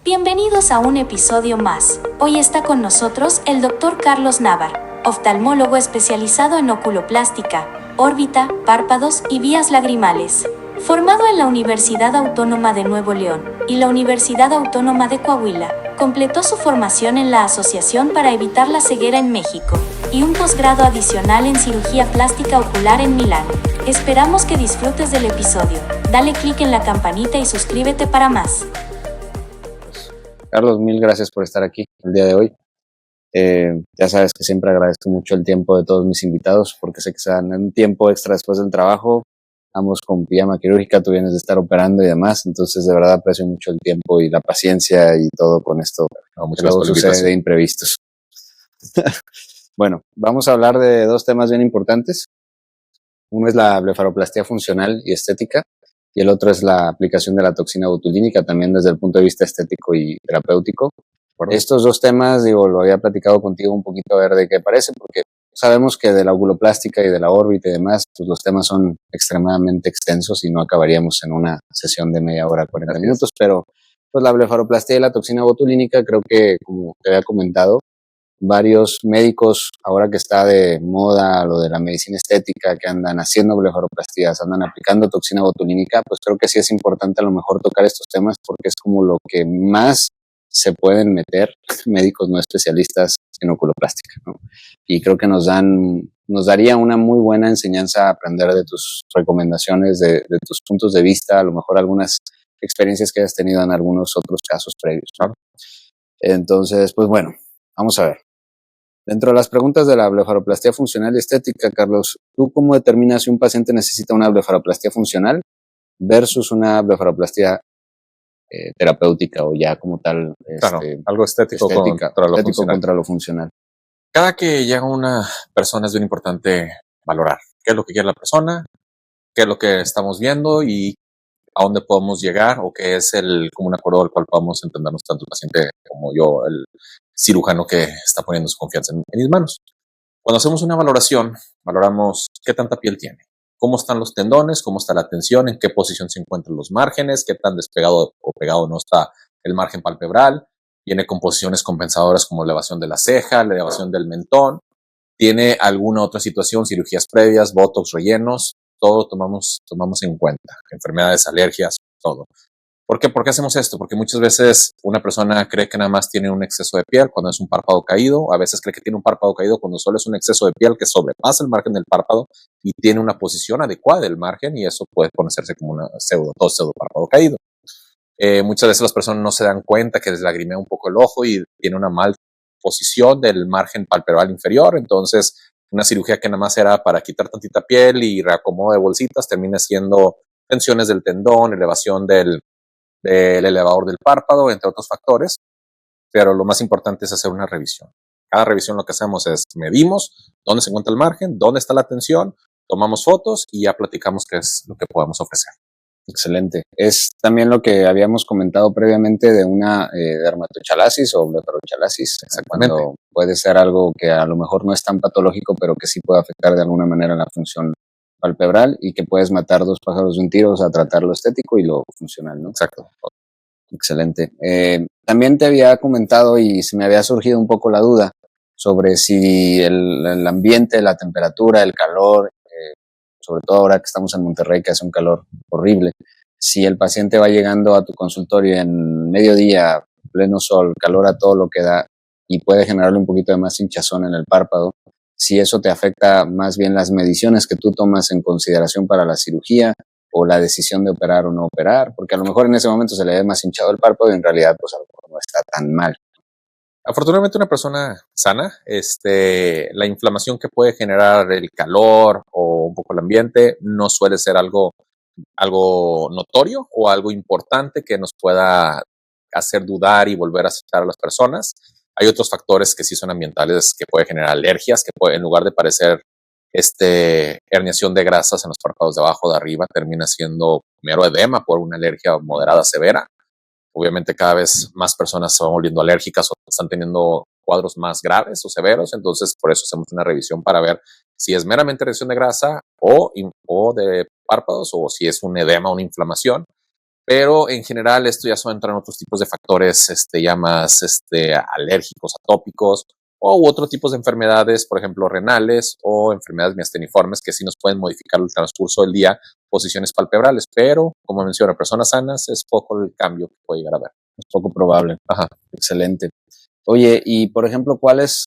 Bienvenidos a un episodio más. Hoy está con nosotros el Dr. Carlos Navar, oftalmólogo especializado en oculoplástica, órbita, párpados y vías lagrimales. Formado en la Universidad Autónoma de Nuevo León y la Universidad Autónoma de Coahuila, completó su formación en la Asociación para Evitar la Ceguera en México y un posgrado adicional en cirugía plástica ocular en Milán. Esperamos que disfrutes del episodio. Dale clic en la campanita y suscríbete para más. Carlos, mil gracias por estar aquí el día de hoy. Ya sabes que siempre agradezco mucho el tiempo de todos mis invitados porque sé que se dan un tiempo extra después del trabajo. Ambos con pijama quirúrgica, tú vienes de estar operando y demás, entonces de verdad aprecio mucho el tiempo y la paciencia y todo con esto. Muchas Luego gracias sucede de imprevistos. Bueno, vamos a hablar de dos temas bien importantes. Uno es la blefaroplastia funcional y estética y el otro es la aplicación de la toxina botulínica también desde el punto de vista estético y terapéutico. Estos dos temas, lo había platicado contigo un poquito a ver de qué parece, porque sabemos que de la oculoplástica y de la órbita y demás, pues los temas son extremadamente extensos y no acabaríamos en una sesión de media hora, 40 minutos, pero pues la blefaroplastia y la toxina botulínica, creo que, como te había comentado, varios médicos, ahora que está de moda lo de la medicina estética, que andan haciendo blefaroplastías, andan aplicando toxina botulínica, pues creo que sí es importante a lo mejor tocar estos temas porque es como lo que más se pueden meter médicos no especialistas en oculoplástica, ¿no? Y creo que nos daría una muy buena enseñanza aprender de tus recomendaciones, de tus puntos de vista, a lo mejor algunas experiencias que hayas tenido en algunos otros casos previos, ¿no? Entonces, pues bueno, vamos a ver. Dentro de las preguntas de la blefaroplastia funcional y estética, Carlos, ¿tú cómo determinas si un paciente necesita una blefaroplastia funcional versus una blefaroplastia terapéutica o ya como tal Claro, algo estético contra lo funcional? Cada que llega una persona es bien importante valorar qué es lo que quiere la persona, qué es lo que estamos viendo y a dónde podemos llegar o qué es el común acuerdo al cual podamos entendernos tanto el paciente como yo, el cirujano que está poniendo su confianza en mis manos. Cuando hacemos una valoración, valoramos qué tanta piel tiene, cómo están los tendones, cómo está la tensión, en qué posición se encuentran los márgenes, qué tan despegado o pegado no está el margen palpebral, viene con posiciones compensadoras como elevación de la ceja, la elevación del mentón, tiene alguna otra situación, cirugías previas, botox, rellenos, todo tomamos en cuenta, enfermedades, alergias, todo. ¿Por qué? ¿Por qué hacemos esto? Porque muchas veces una persona cree que nada más tiene un exceso de piel cuando es un párpado caído, a veces cree que tiene un párpado caído cuando solo es un exceso de piel que sobrepasa el margen del párpado y tiene una posición adecuada del margen y eso puede conocerse como una pseudo párpado caído. Muchas veces las personas no se dan cuenta que les lagrimea un poco el ojo y tiene una mal posición del margen palpebral inferior, entonces una cirugía que nada más era para quitar tantita piel y reacomodo de bolsitas termina siendo tensiones del tendón, elevación del elevador del párpado, entre otros factores, pero lo más importante es hacer una revisión. Cada revisión lo que hacemos es medimos dónde se encuentra el margen, dónde está la tensión, tomamos fotos y ya platicamos qué es lo que podemos ofrecer. Excelente. Es también lo que habíamos comentado previamente de una dermatochalasis o blefarochalasis. Exactamente. Cuando puede ser algo que a lo mejor no es tan patológico, pero que sí puede afectar de alguna manera la función palpebral y que puedes matar dos pájaros de un tiro, o sea, tratar lo estético y lo funcional, ¿no? Exacto. Excelente. También te había comentado y se me había surgido un poco la duda sobre si el ambiente, la temperatura, el calor, sobre todo ahora que estamos en Monterrey, que hace un calor horrible, si el paciente va llegando a tu consultorio en mediodía, pleno sol, calor a todo lo que da y puede generarle un poquito de más hinchazón en el párpado, si eso te afecta más bien las mediciones que tú tomas en consideración para la cirugía o la decisión de operar o no operar, porque a lo mejor en ese momento se le ve más hinchado el párpado y en realidad pues a lo mejor no está tan mal. Afortunadamente una persona sana, la inflamación que puede generar el calor o un poco el ambiente no suele ser algo notorio o algo importante que nos pueda hacer dudar y volver a aceptar a las personas. Hay otros factores que sí son ambientales que pueden generar alergias, que puede, en lugar de parecer herniación de grasas en los párpados de abajo, de arriba, termina siendo mero edema por una alergia moderada severa. Obviamente cada vez más personas se van volviendo alérgicas o están teniendo cuadros más graves o severos, entonces por eso hacemos una revisión para ver si es meramente reacción de grasa o de párpados o si es un edema o una inflamación. Pero en general esto ya suele entrar en otros tipos de factores ya más alérgicos, atópicos o otro tipos de enfermedades, por ejemplo, renales o enfermedades miasteniformes que sí nos pueden modificar el transcurso del día, posiciones palpebrales. Pero, como menciono, personas sanas es poco el cambio que puede llegar a haber. Es poco probable. Ajá. Excelente. Oye, y por ejemplo, ¿cuál es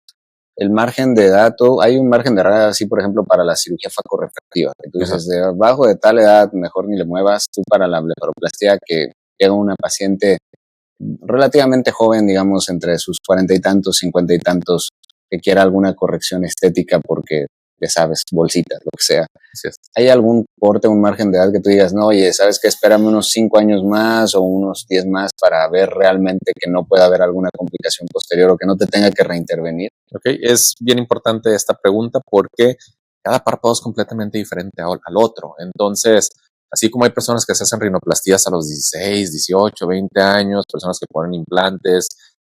el margen de edad? Hay un margen de edad así, por ejemplo, para la cirugía facorrefractiva. Entonces, debajo de tal edad, mejor ni le muevas. Tú para la blefaroplastia, que llega una paciente relativamente joven, digamos, entre sus 40 y tantos, 50 y tantos, que quiera alguna corrección estética porque, ya sabes, bolsitas, lo que sea. Así es. ¿Hay algún corte, un margen de edad que tú digas, no, oye, ¿sabes qué? Espérame unos 5 años más o unos 10 más para ver realmente que no pueda haber alguna complicación posterior o que no te tenga que reintervenir? Okay. Es bien importante esta pregunta porque cada párpado es completamente diferente al otro. Entonces, así como hay personas que se hacen rinoplastías a los 16, 18, 20 años, personas que ponen implantes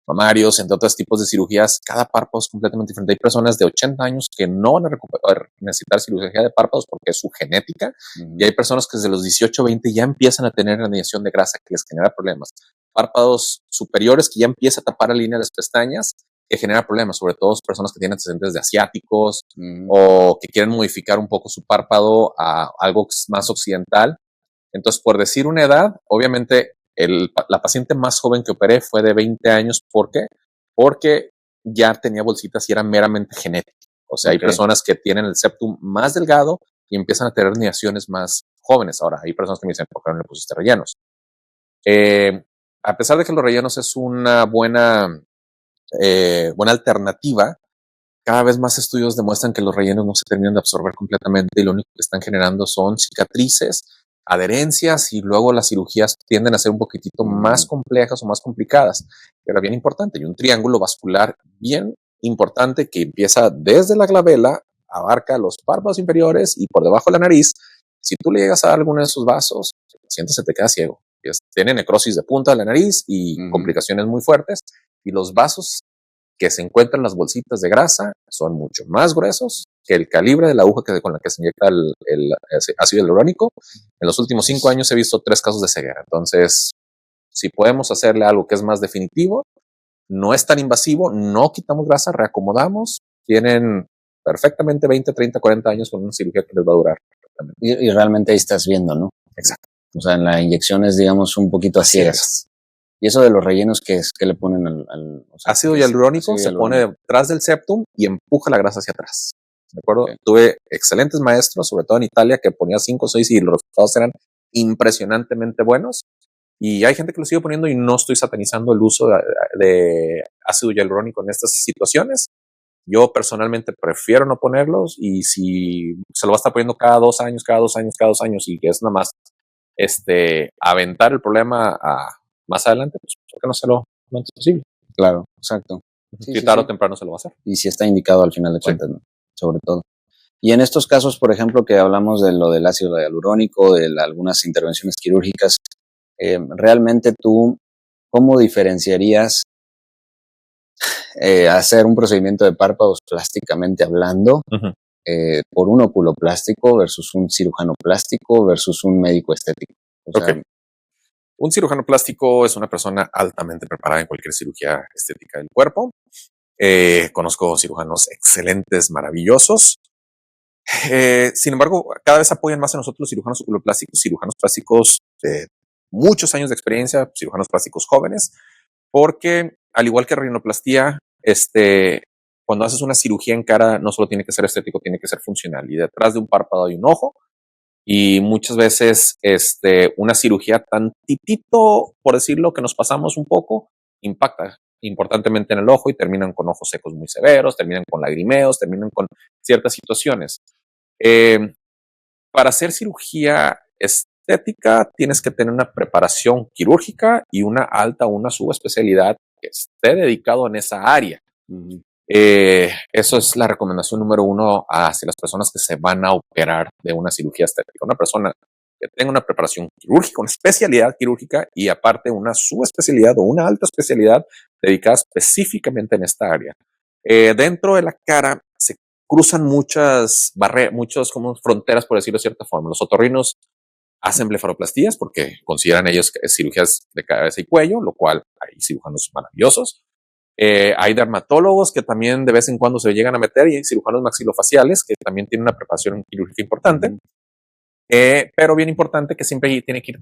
mamarios, entre otros tipos de cirugías, cada párpado es completamente diferente. Hay personas de 80 años que no van a necesitar cirugía de párpados porque es su genética, y hay personas que desde los 18, 20 ya empiezan a tener herniación de grasa que les genera problemas. Párpados superiores que ya empieza a tapar la línea de las pestañas, que genera problemas, sobre todo personas que tienen antecedentes de asiáticos o que quieren modificar un poco su párpado a algo más occidental. Entonces, por decir una edad, obviamente la paciente más joven que operé fue de 20 años. ¿Por qué? Porque ya tenía bolsitas y era meramente genético. O sea, hay personas que tienen el septum más delgado y empiezan a tener herniaciones más jóvenes. Ahora, hay personas que me dicen, ¿por qué no le pusiste rellenos? A pesar de que los rellenos es una buena alternativa, cada vez más estudios demuestran que los rellenos no se terminan de absorber completamente y lo único que están generando son cicatrices, adherencias, y luego las cirugías tienden a ser un poquitito más complejas o más complicadas. Pero bien importante, y un triángulo vascular bien importante que empieza desde la glabela, abarca los párpados inferiores y por debajo de la nariz. Si tú le llegas a dar alguno de esos vasos, el paciente se te queda ciego. Tiene necrosis de punta de la nariz y complicaciones muy fuertes, y los vasos que se encuentran en las bolsitas de grasa son mucho más gruesos que el calibre de la aguja con la que se inyecta el ácido hialurónico. En los últimos 5 años he visto 3 casos de ceguera. Entonces, si podemos hacerle algo que es más definitivo, no es tan invasivo, no quitamos grasa, reacomodamos, tienen perfectamente 20, 30, 40 años con una cirugía que les va a durar. Y realmente ahí estás viendo, ¿no? Exacto. O sea, en la inyección es, digamos, un poquito a ciegas. ¿Y eso de los rellenos qué es? ¿Qué le ponen al ácido hialurónico? Se pone detrás del septum y empuja la grasa hacia atrás. ¿De acuerdo? Okay. Tuve excelentes maestros, sobre todo en Italia, que ponía 5 o 6 y los resultados eran impresionantemente buenos. Y hay gente que lo sigue poniendo, y no estoy satanizando el uso de ácido hialurónico en estas situaciones. Yo personalmente prefiero no ponerlos, y si se lo va a estar poniendo cada 2 años, y que es nada más aventar el problema a más adelante, pues ¿por qué no hacerlo lo antes posible? Claro, exacto. Sí, tarde o temprano se lo va a hacer. Y si está indicado al final de cuentas, ¿no? Sobre todo. Y en estos casos, por ejemplo, que hablamos de lo del ácido hialurónico, de algunas intervenciones quirúrgicas, realmente tú, ¿cómo diferenciarías hacer un procedimiento de párpados plásticamente hablando por un oculoplástico versus un cirujano plástico versus un médico estético? O sea, un cirujano plástico es una persona altamente preparada en cualquier cirugía estética del cuerpo. Conozco cirujanos excelentes, maravillosos. Sin embargo, cada vez apoyan más a nosotros los cirujanos oculoplásticos, cirujanos plásticos de muchos años de experiencia, cirujanos plásticos jóvenes, porque al igual que rinoplastía, cuando haces una cirugía en cara, no solo tiene que ser estético, tiene que ser funcional. Y detrás de un párpado hay un ojo. Y muchas veces una cirugía tantitito, por decirlo, que nos pasamos un poco, impacta importantemente en el ojo y terminan con ojos secos muy severos, terminan con lagrimeos, terminan con ciertas situaciones. Para hacer cirugía estética tienes que tener una preparación quirúrgica y una subespecialidad que esté dedicado en esa área. Eso es la recomendación número 1 hacia las personas que se van a operar de una cirugía estética. Una persona que tenga una preparación quirúrgica, una especialidad quirúrgica y aparte una subespecialidad o una alta especialidad dedicada específicamente en esta área. Dentro de la cara se cruzan muchas barreras, muchas como fronteras, por decirlo de cierta forma. Los otorrinos hacen blefaroplastías porque consideran ellos que es cirugías de cabeza y cuello, lo cual hay cirujanos maravillosos. Hay dermatólogos que también de vez en cuando se llegan a meter y hay cirujanos maxilofaciales que también tienen una preparación quirúrgica importante. Pero bien importante que siempre tienen que ir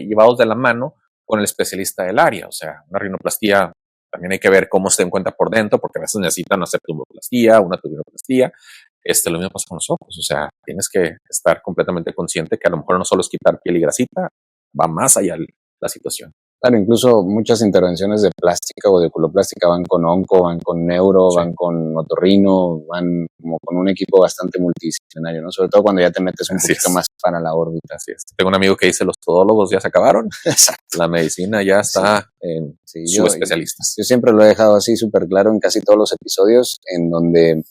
llevados de la mano con el especialista del área. O sea, una rinoplastía también hay que ver cómo se encuentra por dentro, porque a veces necesitan una septumoplastía, una tuberoplastía. Lo mismo pasa con los ojos. O sea, tienes que estar completamente consciente que a lo mejor no solo es quitar piel y grasita, va más allá la situación. Claro, incluso muchas intervenciones de plástica o de oculoplástica van con onco, van con neuro, van con otorrino, van como con un equipo bastante multidisciplinario, ¿no? Sobre todo cuando ya te metes un poquito más para la órbita. Así es. Tengo un amigo que dice los todólogos ya se acabaron. Exacto. La medicina ya está en subespecialistas. Yo siempre lo he dejado así súper claro en casi todos los episodios, en donde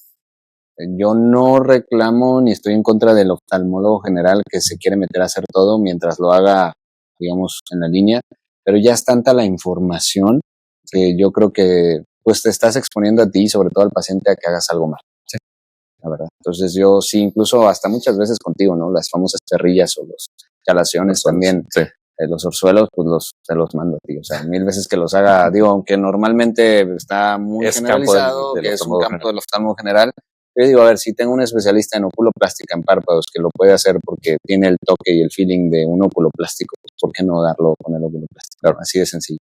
yo no reclamo ni estoy en contra del oftalmólogo general que se quiere meter a hacer todo mientras lo haga, digamos, en la línea, pero ya es tanta la información que yo creo que pues te estás exponiendo a ti y sobre todo al paciente a que hagas algo mal. Sí. La verdad. Entonces yo sí, incluso hasta muchas veces contigo, ¿no? Las famosas perrillas o los chalaciones también. Sí. Los orzuelos, pues te los mando a ti. O sea, 1000 veces que los haga, digo, aunque normalmente está muy generalizado, que es un campo del oftalmo general. Yo digo, a ver, si tengo un especialista en oculoplástica en párpados que lo puede hacer porque tiene el toque y el feeling de un oculoplástico, pues ¿por qué no darlo con el oculoplástico? Claro, así de sencillo.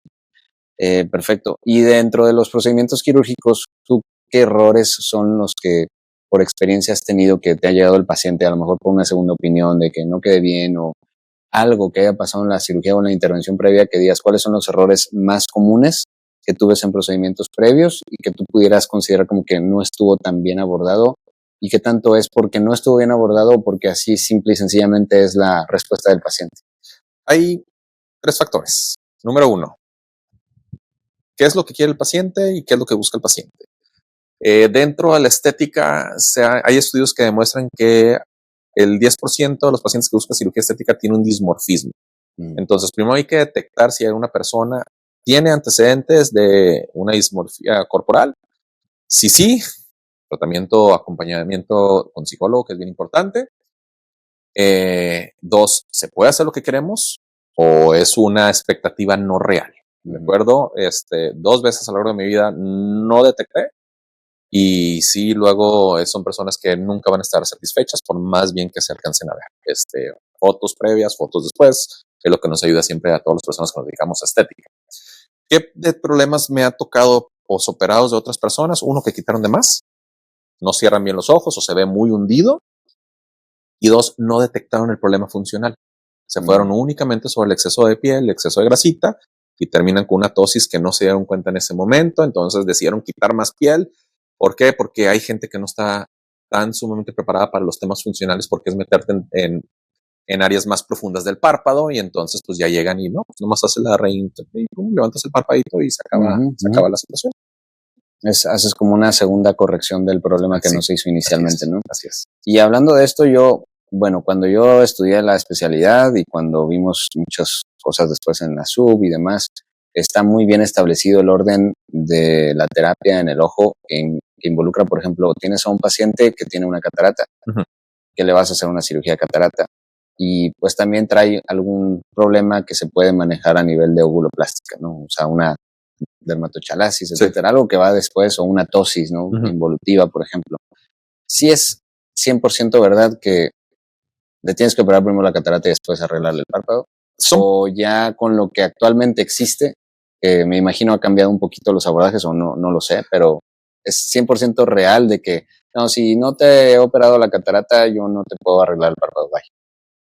Perfecto. Y dentro de los procedimientos quirúrgicos, ¿tú qué errores son los que por experiencia has tenido que te ha llegado el paciente, a lo mejor por una segunda opinión de que no quede bien o algo que haya pasado en la cirugía o en la intervención previa, que digas cuáles son los errores más comunes que tú ves en procedimientos previos y que tú pudieras considerar como que no estuvo tan bien abordado y qué tanto es porque no estuvo bien abordado o porque así simple y sencillamente es la respuesta del paciente? Hay 3 factores. Número 1, ¿qué es lo que quiere el paciente y qué es lo que busca el paciente? Dentro de la estética, hay estudios que demuestran que el 10% de los pacientes que buscan cirugía estética tiene un dismorfismo. Entonces, primero hay que detectar si una persona tiene antecedentes de una dismorfia corporal. Si sí, tratamiento, acompañamiento con psicólogo, que es bien importante. 2, ¿se puede hacer lo que queremos o es una expectativa no real? ¿De acuerdo? 2 veces a lo largo de mi vida no detecté. Y sí, luego son personas que nunca van a estar satisfechas por más bien que se alcancen a ver. Fotos previas, fotos después, que es lo que nos ayuda siempre a todas las personas que nos dedicamos a estética. ¿Qué de problemas me ha tocado posoperados de otras personas? 1, que quitaron de más, no cierran bien los ojos o se ve muy hundido. Y 2, no detectaron el problema funcional. Se fueron únicamente sobre el exceso de piel, el exceso de grasita y terminan con una tosis que no se dieron cuenta en ese momento. Entonces decidieron quitar más piel. ¿Por qué? Porque hay gente que no está tan sumamente preparada para los temas funcionales porque es meterte en áreas más profundas del párpado y entonces pues ya llegan y no, pues nomás haces la reinter y pum, levantas el párpadito y se acaba la situación. Haces como una segunda corrección del problema que no se hizo inicialmente, ¿no? Así es. Y hablando de esto, cuando yo estudié la especialidad y cuando vimos muchas cosas después en la sub y demás, está muy bien establecido el orden de la terapia en el ojo que involucra, por ejemplo, tienes a un paciente que tiene una catarata, que le vas a hacer una cirugía de catarata y pues también trae algún problema que se puede manejar a nivel de oculoplástica, ¿no? O sea, una dermatochalasis, etcétera, algo que va después o una tosis, ¿no? Involutiva, por ejemplo. Sí es 100% verdad que le tienes que operar primero la catarata y después arreglarle el párpado. O ya con lo que actualmente existe, me imagino ha cambiado un poquito los abordajes o no lo sé, pero es 100% real de que, no, si no te he operado la catarata, yo no te puedo arreglar el párpado. Bye.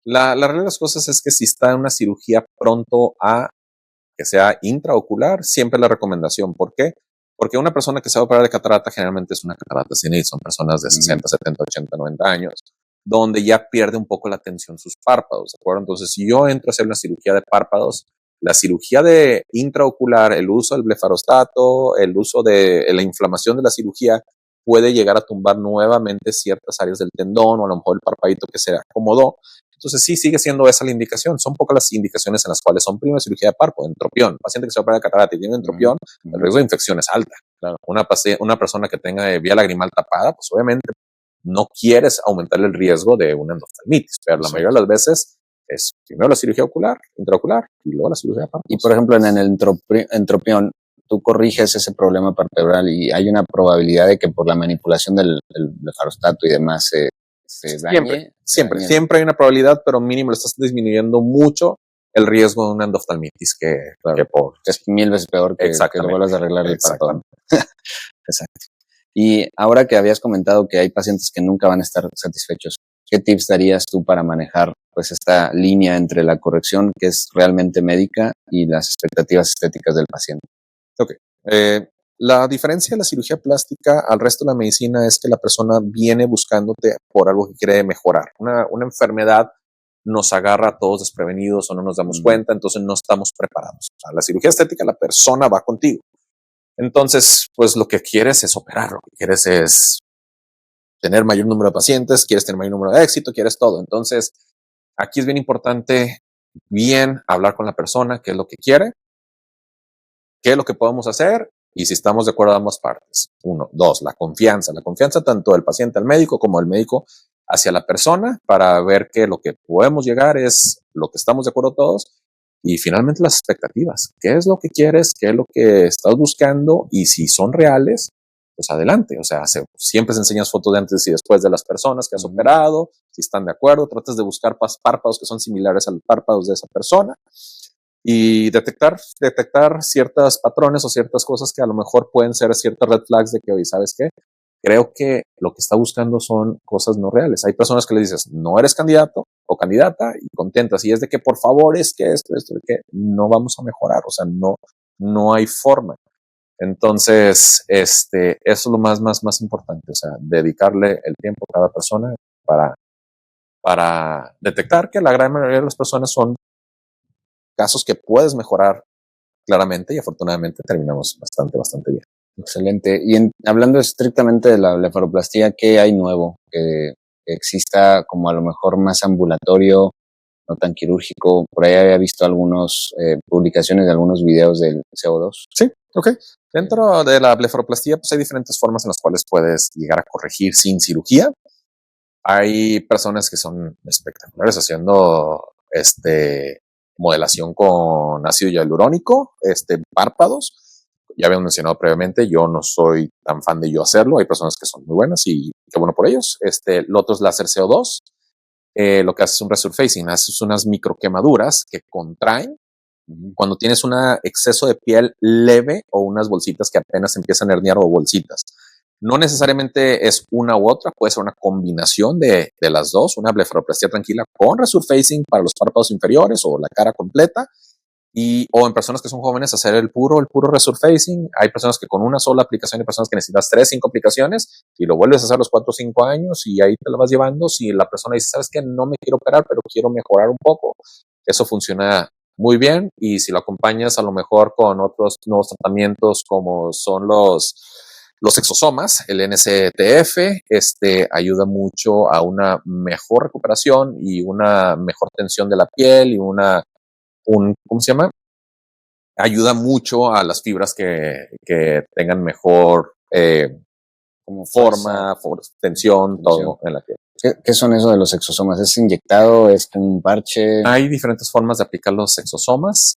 La realidad de las cosas es que si está en una cirugía pronto a que sea intraocular, siempre la recomendación. ¿Por qué? Porque una persona que se va a operar de catarata generalmente es una catarata senil, son personas de 60, 70, 80, 90 años, donde ya pierde un poco la atención sus párpados, ¿de acuerdo? Entonces, si yo entro a hacer una cirugía de párpados, la cirugía de intraocular, el uso del blefarostato, el uso de la inflamación de la cirugía puede llegar a tumbar nuevamente ciertas áreas del tendón o a lo mejor el parpadito que se acomodó. Entonces sí sigue siendo esa la indicación. Son pocas las indicaciones en las cuales son primero cirugía de párpado, entropión. Paciente que se opera de catarata y tiene entropión, el riesgo de infección es alta. Claro. Una persona que tenga vía lagrimal tapada, pues obviamente no quieres aumentar el riesgo de una endoftalmitis, pero la mayoría de las veces Es primero la cirugía ocular, intraocular, y luego la cirugía de párpados. Y por ejemplo, en el entropión, tú corriges ese problema palpebral y hay una probabilidad de que por la manipulación del blefarostato y demás se dañe. Siempre hay una probabilidad, pero mínimo le estás disminuyendo mucho el riesgo de una endoftalmitis que es 1000 veces peor que lo vuelvas a arreglar el párpado. Exacto. Y ahora que habías comentado que hay pacientes que nunca van a estar satisfechos, ¿qué tips darías tú para manejar pues esta línea entre la corrección que es realmente médica y las expectativas estéticas del paciente? Ok. La diferencia de la cirugía plástica al resto de la medicina es que la persona viene buscándote por algo que quiere mejorar. Una enfermedad nos agarra a todos desprevenidos o no nos damos cuenta, entonces no estamos preparados. O sea, la cirugía estética, la persona va contigo. Entonces, pues lo que quieres es operar, lo que quieres es tener mayor número de pacientes, quieres tener mayor número de éxito, quieres todo. Entonces, aquí es bien importante hablar con la persona, qué es lo que quiere, qué es lo que podemos hacer y si estamos de acuerdo a ambas partes. 1, 2, la confianza tanto del paciente al médico como del médico hacia la persona para ver que lo que podemos llegar es lo que estamos de acuerdo todos. Y finalmente las expectativas. ¿Qué es lo que quieres? ¿Qué es lo que estás buscando? Y si son reales, pues adelante. O sea, siempre se enseñas fotos de antes y después de las personas que has operado. Si están de acuerdo, tratas de buscar párpados que son similares a los párpados de esa persona y detectar ciertos patrones o ciertas cosas que a lo mejor pueden ser ciertas red flags de que, oye, ¿sabes qué? Creo que lo que está buscando son cosas no reales. Hay personas que le dices, no eres candidato o candidata y contentas. Y es de que, por favor, es que esto, que no vamos a mejorar. O sea, no hay forma. Entonces, eso es lo más importante. O sea, dedicarle el tiempo a cada persona para detectar que la gran mayoría de las personas son casos que puedes mejorar claramente y afortunadamente terminamos bastante bien. Excelente. Y hablando estrictamente de la blefaroplastía, ¿qué hay nuevo? Que exista como a lo mejor más ambulatorio, no tan quirúrgico. Por ahí había visto algunas publicaciones de algunos videos del CO2. Sí, ok. Dentro de la blefaroplastía pues hay diferentes formas en las cuales puedes llegar a corregir sin cirugía. Hay personas que son espectaculares haciendo modelación con ácido hialurónico, párpados. Ya habíamos mencionado previamente, yo no soy tan fan de yo hacerlo. Hay personas que son muy buenas y qué bueno por ellos. Lo otro es láser CO2. Lo que haces es un resurfacing, haces unas microquemaduras que contraen cuando tienes un exceso de piel leve o unas bolsitas que apenas empiezan a herniar o bolsitas. No necesariamente es una u otra, puede ser una combinación de las dos, una blefaroplastia tranquila con resurfacing para los párpados inferiores o la cara completa, o en personas que son jóvenes hacer el puro resurfacing. Hay personas que con una sola aplicación, hay personas que necesitas 3, 5 aplicaciones y lo vuelves a hacer los 4 o 5 años y ahí te lo vas llevando. Si la persona dice, ¿sabes qué? No me quiero operar, pero quiero mejorar un poco, eso funciona muy bien. Y si lo acompañas a lo mejor con otros nuevos tratamientos como son los exosomas, el NCTF, ayuda mucho a una mejor recuperación y una mejor tensión de la piel y ¿cómo se llama? Ayuda mucho a las fibras que tengan mejor como forma, tensión, todo en la piel. ¿Qué son eso de los exosomas? ¿Es inyectado? ¿Es un parche? Hay diferentes formas de aplicar los exosomas.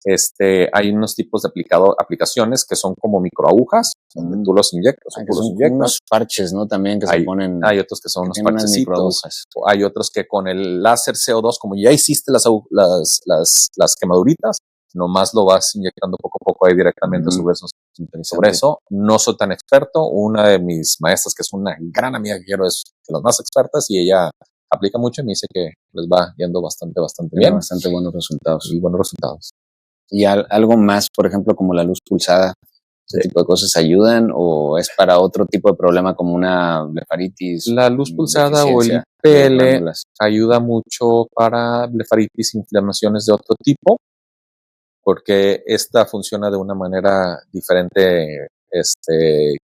Hay unos tipos de aplicaciones que son como microagujas, donde tú los inyectas. Son unos parches, ¿no? También que se ponen. Hay otros que son unos parchecitos. Hay otros que con el láser CO2, como ya hiciste las quemaduritas, nomás lo vas inyectando poco a poco ahí directamente sobre eso. No soy tan experto. Una de mis maestras, que es una gran amiga que quiero, es de las más expertas y ella aplica mucho y me dice que les va yendo bastante bien. Bastante buenos resultados. Y buenos resultados. ¿Y algo más, por ejemplo, como la luz pulsada? ¿Ese tipo de cosas ayudan o es para otro tipo de problema como una blefaritis? La luz pulsada o el IPL ayuda mucho para blefaritis, inflamaciones de otro tipo, porque esta funciona de una manera diferente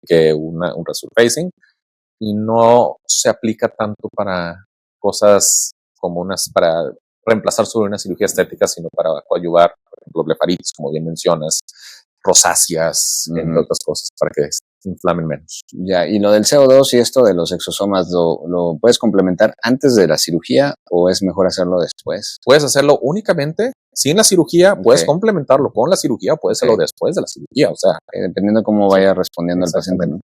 que un resurfacing y no se aplica tanto para cosas como para reemplazar sobre una cirugía estética, sino para coadyuvar, por ejemplo, blefaritis, como bien mencionas, rosáceas, entre otras cosas, para que inflamen menos. Ya, y lo del CO2 y esto de los exosomas, ¿lo puedes complementar antes de la cirugía o es mejor hacerlo después? Puedes hacerlo únicamente sin la cirugía, puedes Ok. complementarlo con la cirugía, puedes hacerlo Ok. después de la cirugía, o sea, Dependiendo de cómo vaya respondiendo el paciente, ¿no?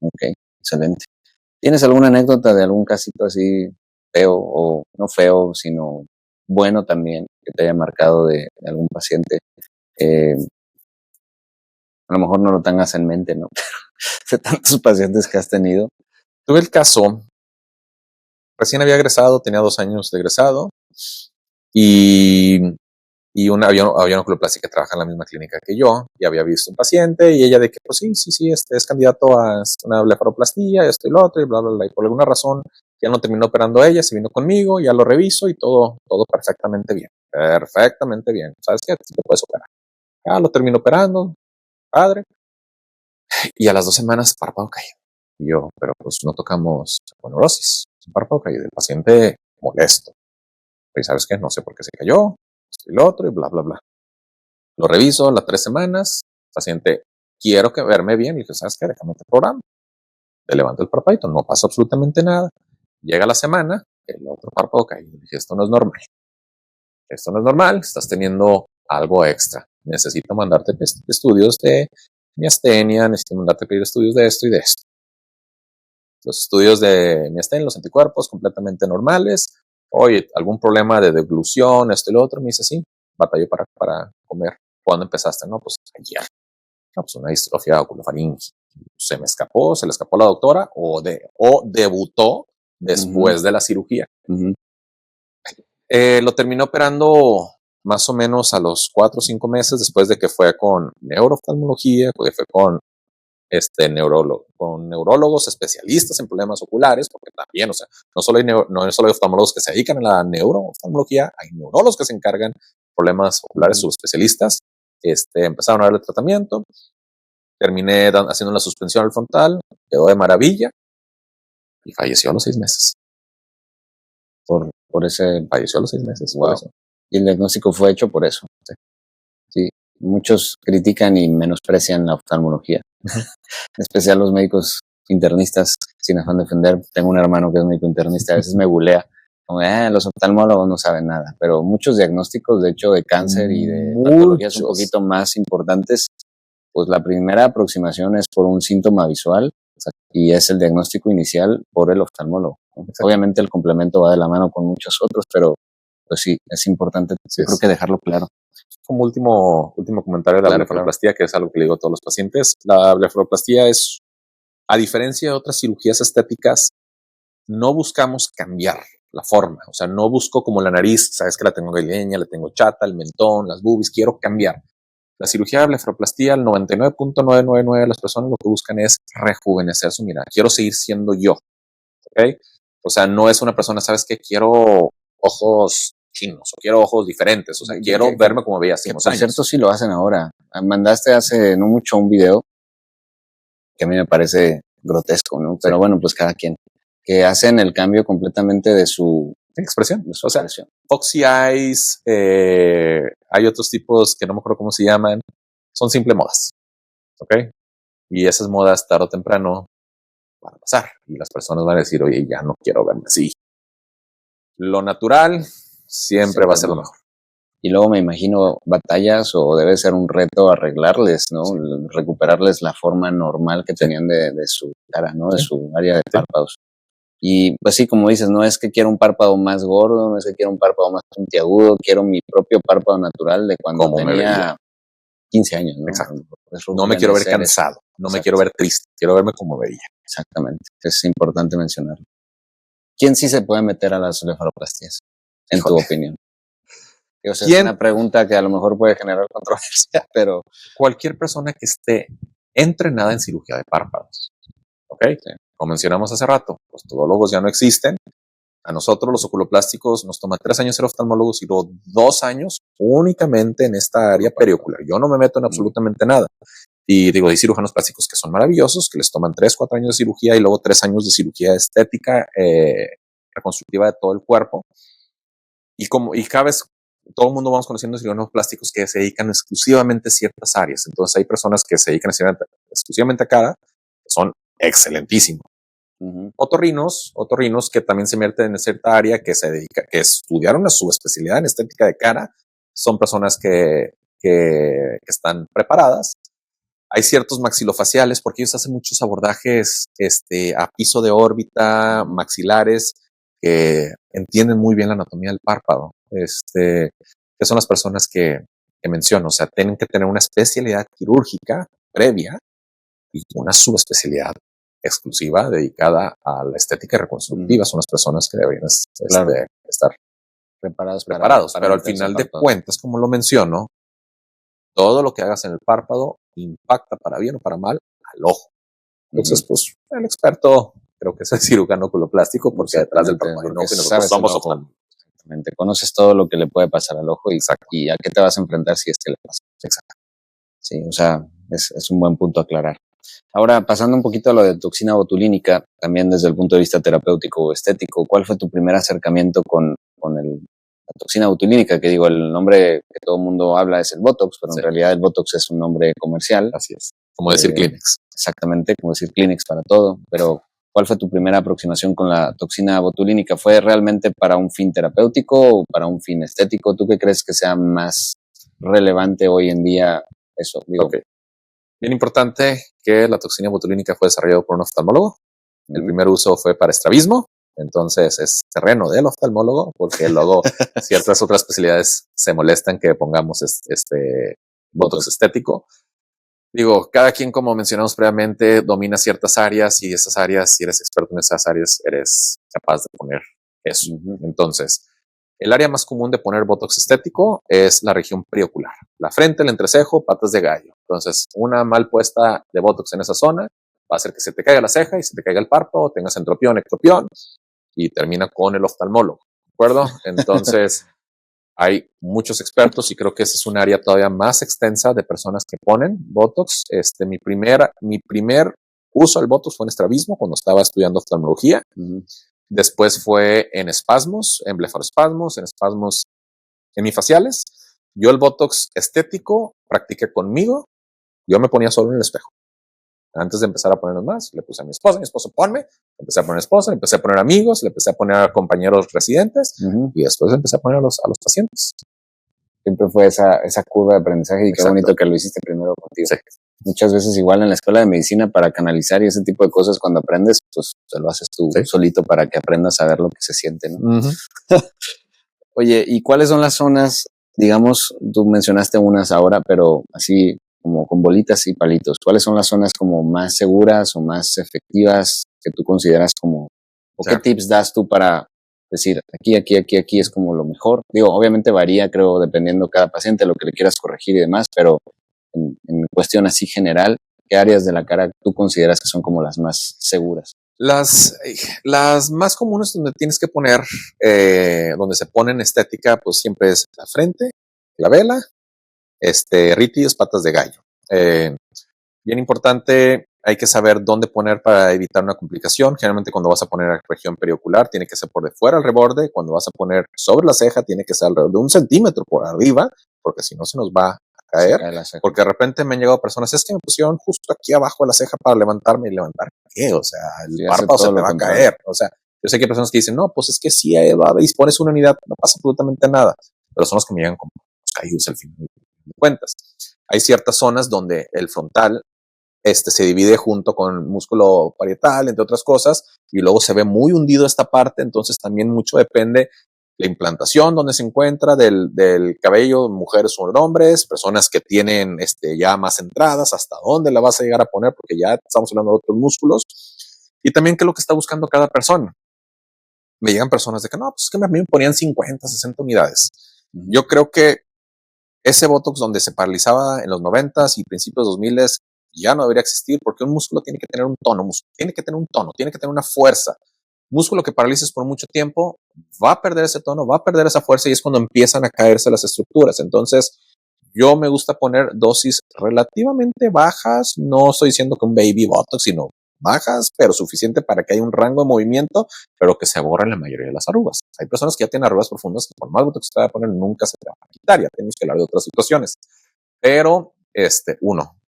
exactamente. Ok, excelente. ¿Tienes alguna anécdota de algún casito así feo o no feo, sino bueno también, que te haya marcado de algún paciente? Eh, a lo mejor no lo tengas en mente, ¿no? De tantos pacientes que has tenido. Tuve el caso, recién había egresado, tenía 2 años de egresado y, había una oculoplástica que trabaja en la misma clínica que yo y había visto un paciente y ella de que, pues sí, este es candidato a una blefaroplastía, esto y lo otro y bla, bla, bla. Y por alguna razón ya no terminó operando ella, se vino conmigo, ya lo reviso y todo perfectamente bien. Perfectamente bien. ¿Sabes qué? Te puedes operar. Ya lo termino operando, padre. Y a las 2 semanas, párpado caído. Y yo, pero pues no tocamos neurosis. Es un párpado caído. El paciente molesto. Y ¿sabes qué? No sé por qué se cayó. Esto y lo otro y bla, bla, bla. Lo reviso a las 3 semanas. Paciente, quiero que verme bien. Y dije, ¿sabes qué? Déjame te programa. Le levanto el párpado, no pasa absolutamente nada. Llega la semana, el otro párpado caído. Dije, esto no es normal. Esto no es normal. Estás teniendo algo extra. Necesito mandarte estudios de miastenia, necesito mandarte pedir estudios de esto y de esto. Los estudios de miastenia, los anticuerpos completamente normales. Oye, algún problema de deglución, esto y lo otro. Me dice, sí, batalló para comer. ¿Cuándo empezaste? No, pues ayer. No, pues una distrofia oculofaringe. Se le escapó a la doctora o debutó después de la cirugía. Uh-huh. Lo terminó operando más o menos a los 4 o 5 meses después de que fue con neurooftalmología, que fue con con neurólogos especialistas en problemas oculares, porque también, o sea, no solo hay oftalmólogos que se dedican a la neurooftalmología, hay neurólogos que se encargan de problemas oculares, subespecialistas. Empezaron a darle tratamiento, terminé haciendo la suspensión al frontal, quedó de maravilla y falleció a los 6 meses. Falleció a los 6 meses. Wow. Por eso. Y el diagnóstico fue hecho por eso. Sí, muchos critican y menosprecian la oftalmología, en especial los médicos internistas, sin afán de ofender. Tengo un hermano que es médico internista, a veces me bulea, como los oftalmólogos no saben nada, pero muchos diagnósticos, de hecho, de cáncer y de patologías un poquito más importantes, pues la primera aproximación es por un síntoma visual y es el diagnóstico inicial por el oftalmólogo, ¿no? Obviamente el complemento va de la mano con muchos otros, pero pues sí, es importante, sí, creo que dejarlo claro. Como último comentario de la blefaroplastía, que es algo que le digo a todos los pacientes. La blefaroplastía es, a diferencia de otras cirugías estéticas, no buscamos cambiar la forma. O sea, no busco como la nariz, sabes que la tengo galeña, la tengo chata, el mentón, las boobies, quiero cambiar. La cirugía de blefaroplastía, el 99.999 de las personas lo que buscan es rejuvenecer su mirada. Quiero seguir siendo yo. ¿Ok? O sea, no es una persona, ¿sabes qué? Quiero ojos chinos o quiero ojos diferentes. O sea, quiero verme como veía hace unos años. Por cierto, sí lo hacen ahora. Mandaste hace no mucho un video que a mí me parece grotesco, ¿no? Pero bueno, pues cada quien. Que hacen el cambio completamente de su expresión. De su expresión. Foxy Eyes, hay otros tipos que no me acuerdo cómo se llaman. Son simple modas. ¿Ok? Y esas modas tarde o temprano van a pasar. Y las personas van a decir, oye, ya no quiero verme así. Lo natural siempre va a ser lo mejor. Y luego me imagino batallas o debe ser un reto arreglarles, ¿no? Sí. Recuperarles la forma normal que tenían de su cara, ¿no? De su área de párpados. Y pues sí, como dices, no es que quiero un párpado más gordo, no es que quiero un párpado más puntiagudo, quiero mi propio párpado natural de cuando tenía 15 años, ¿no? Exacto. No me quiero ver cansado, no me quiero ver triste, quiero verme como veía. Exactamente, es importante mencionarlo. ¿Quién sí se puede meter a las blefaroplastías, en tu opinión? O sea, es una pregunta que a lo mejor puede generar controversia, pero cualquier persona que esté entrenada en cirugía de párpados, ¿ok? Sí. Como mencionamos hace rato, los todólogos ya no existen. A nosotros los oculoplásticos nos toma 3 años ser oftalmólogos y luego 2 años únicamente en esta área periocular. Yo no me meto en absolutamente nada. Y digo, hay cirujanos plásticos que son maravillosos, que les toman 3, 4 años de cirugía y luego 3 años de cirugía estética, reconstructiva de todo el cuerpo. Y cada vez todo el mundo vamos conociendo cirujanos plásticos que se dedican exclusivamente a ciertas áreas. Entonces hay personas que se dedican exclusivamente a cara, son excelentísimos. Ujú. Otorrinos que también se meten en cierta área, que se dedica, que estudiaron una subespecialidad en estética de cara, son personas que están preparadas. Hay ciertos maxilofaciales, porque ellos hacen muchos abordajes a piso de órbita, maxilares, que entienden muy bien la anatomía del párpado. Que son las personas que menciono. O sea, tienen que tener una especialidad quirúrgica previa y una subespecialidad exclusiva dedicada a la estética reconstructiva. Son las personas que deberían Claro. estar Preparados. para pero al meterse final al de párpado. cuentas, como lo menciono, todo lo que hagas en el párpado impacta para bien o para mal al ojo. Entonces, pues, el experto creo que es el cirujano oculoplástico, porque detrás del párpado hay un ojo y nosotros somos oftalmólogos. Exactamente. Conoces todo lo que le puede pasar al ojo y a qué te vas a enfrentar si es que le pasa. Exacto. Sí, o sea, es un buen punto a aclarar. Ahora, pasando un poquito a lo de toxina botulínica, también desde el punto de vista terapéutico o estético, ¿cuál fue tu primer acercamiento con la toxina botulínica? Que digo, el nombre que todo el mundo habla es el Botox, pero en realidad el Botox es un nombre comercial. Así es. Como decir Kleenex. Exactamente, como decir Kleenex para todo, pero ¿cuál fue tu primera aproximación con la toxina botulínica? ¿Fue realmente para un fin terapéutico o para un fin estético? ¿Tú qué crees que sea más relevante hoy en día eso? Digo, Ok. Bien importante que la toxina botulínica fue desarrollada por un oftalmólogo. El primer uso fue para estrabismo, entonces es terreno del oftalmólogo, porque luego ciertas otras especialidades se molestan que pongamos botox estético. Digo, cada quien, como mencionamos previamente, domina ciertas áreas y esas áreas, si eres experto en esas áreas, eres capaz de poner eso. Entonces, el área más común de poner botox estético es la región periocular, la frente, el entrecejo, patas de gallo. Entonces, una mal puesta de botox en esa zona va a hacer que se te caiga la ceja y se te caiga el párpado, tengas entropión, ectropión y termina con el oftalmólogo. ¿De acuerdo? Entonces, hay muchos expertos y creo que esa es un área todavía más extensa de personas que ponen botox. Mi primer uso del botox fue en estrabismo cuando estaba estudiando oftalmología. Después fue en espasmos, en blefaroespasmos, en espasmos hemifaciales. Yo el botox estético practiqué conmigo. Yo me ponía solo en el espejo. Antes de empezar a ponernos más, le puse a mi esposo, ponme. Empecé a poner esposa, empecé a poner amigos, le empecé a poner a compañeros residentes y después empecé a poner a los pacientes. Siempre fue esa curva de aprendizaje y qué bonito que lo hiciste primero contigo. Sí. Muchas veces igual en la escuela de medicina para canalizar y ese tipo de cosas cuando aprendes, pues te lo haces tú solito para que aprendas a ver lo que se siente, ¿no? Oye, ¿y cuáles son las zonas, digamos, tú mencionaste unas ahora, pero así como con bolitas y palitos, ¿cuáles son las zonas como más seguras o más efectivas que tú consideras como, o qué tips das tú para decir, aquí es como lo mejor? Digo, obviamente varía, creo, dependiendo cada paciente, lo que le quieras corregir y demás, pero en cuestión así general, ¿qué áreas de la cara tú consideras que son como las más seguras? Las más comunes donde tienes que poner, donde se pone en estética, pues siempre es la frente, la vela, rítidos, patas de gallo. Bien importante, hay que saber dónde poner para evitar una complicación. Generalmente cuando vas a poner la región periocular, tiene que ser por de fuera al reborde. Cuando vas a poner sobre la ceja, tiene que ser alrededor de 1 centímetro por arriba, porque si no se nos va a caer. Porque de repente me han llegado personas, es que me pusieron justo aquí abajo de la ceja para levantarme y levantar. ¿Qué? O sea, el párpado se te va a caer. O sea, yo sé que hay personas que dicen, no, pues es que si dispones una unidad, no pasa absolutamente nada. Pero son los que me llegan como caídos al final de cuentas. Hay ciertas zonas donde el frontal se divide junto con el músculo parietal, entre otras cosas, y luego se ve muy hundido esta parte, entonces también mucho depende la implantación, donde se encuentra del cabello, mujeres o hombres, personas que tienen ya más entradas, hasta dónde la vas a llegar a poner, porque ya estamos hablando de otros músculos, y también qué es lo que está buscando cada persona. Me llegan personas de que no, pues es que me ponían 50, 60 unidades. Yo creo que ese botox donde se paralizaba en los 90s y principios de 2000s ya no debería existir, porque un músculo tiene que tener un tono, tiene que tener una fuerza. Músculo que paralices por mucho tiempo va a perder ese tono, va a perder esa fuerza y es cuando empiezan a caerse las estructuras. Entonces, yo me gusta poner dosis relativamente bajas, no estoy diciendo que un baby botox, sino bajas, pero suficiente para que haya un rango de movimiento, pero que se borren la mayoría de las arrugas. Hay personas que ya tienen arrugas profundas que por más botox que te va a poner nunca se te van a quitar, ya tenemos que hablar de otras situaciones. Pero,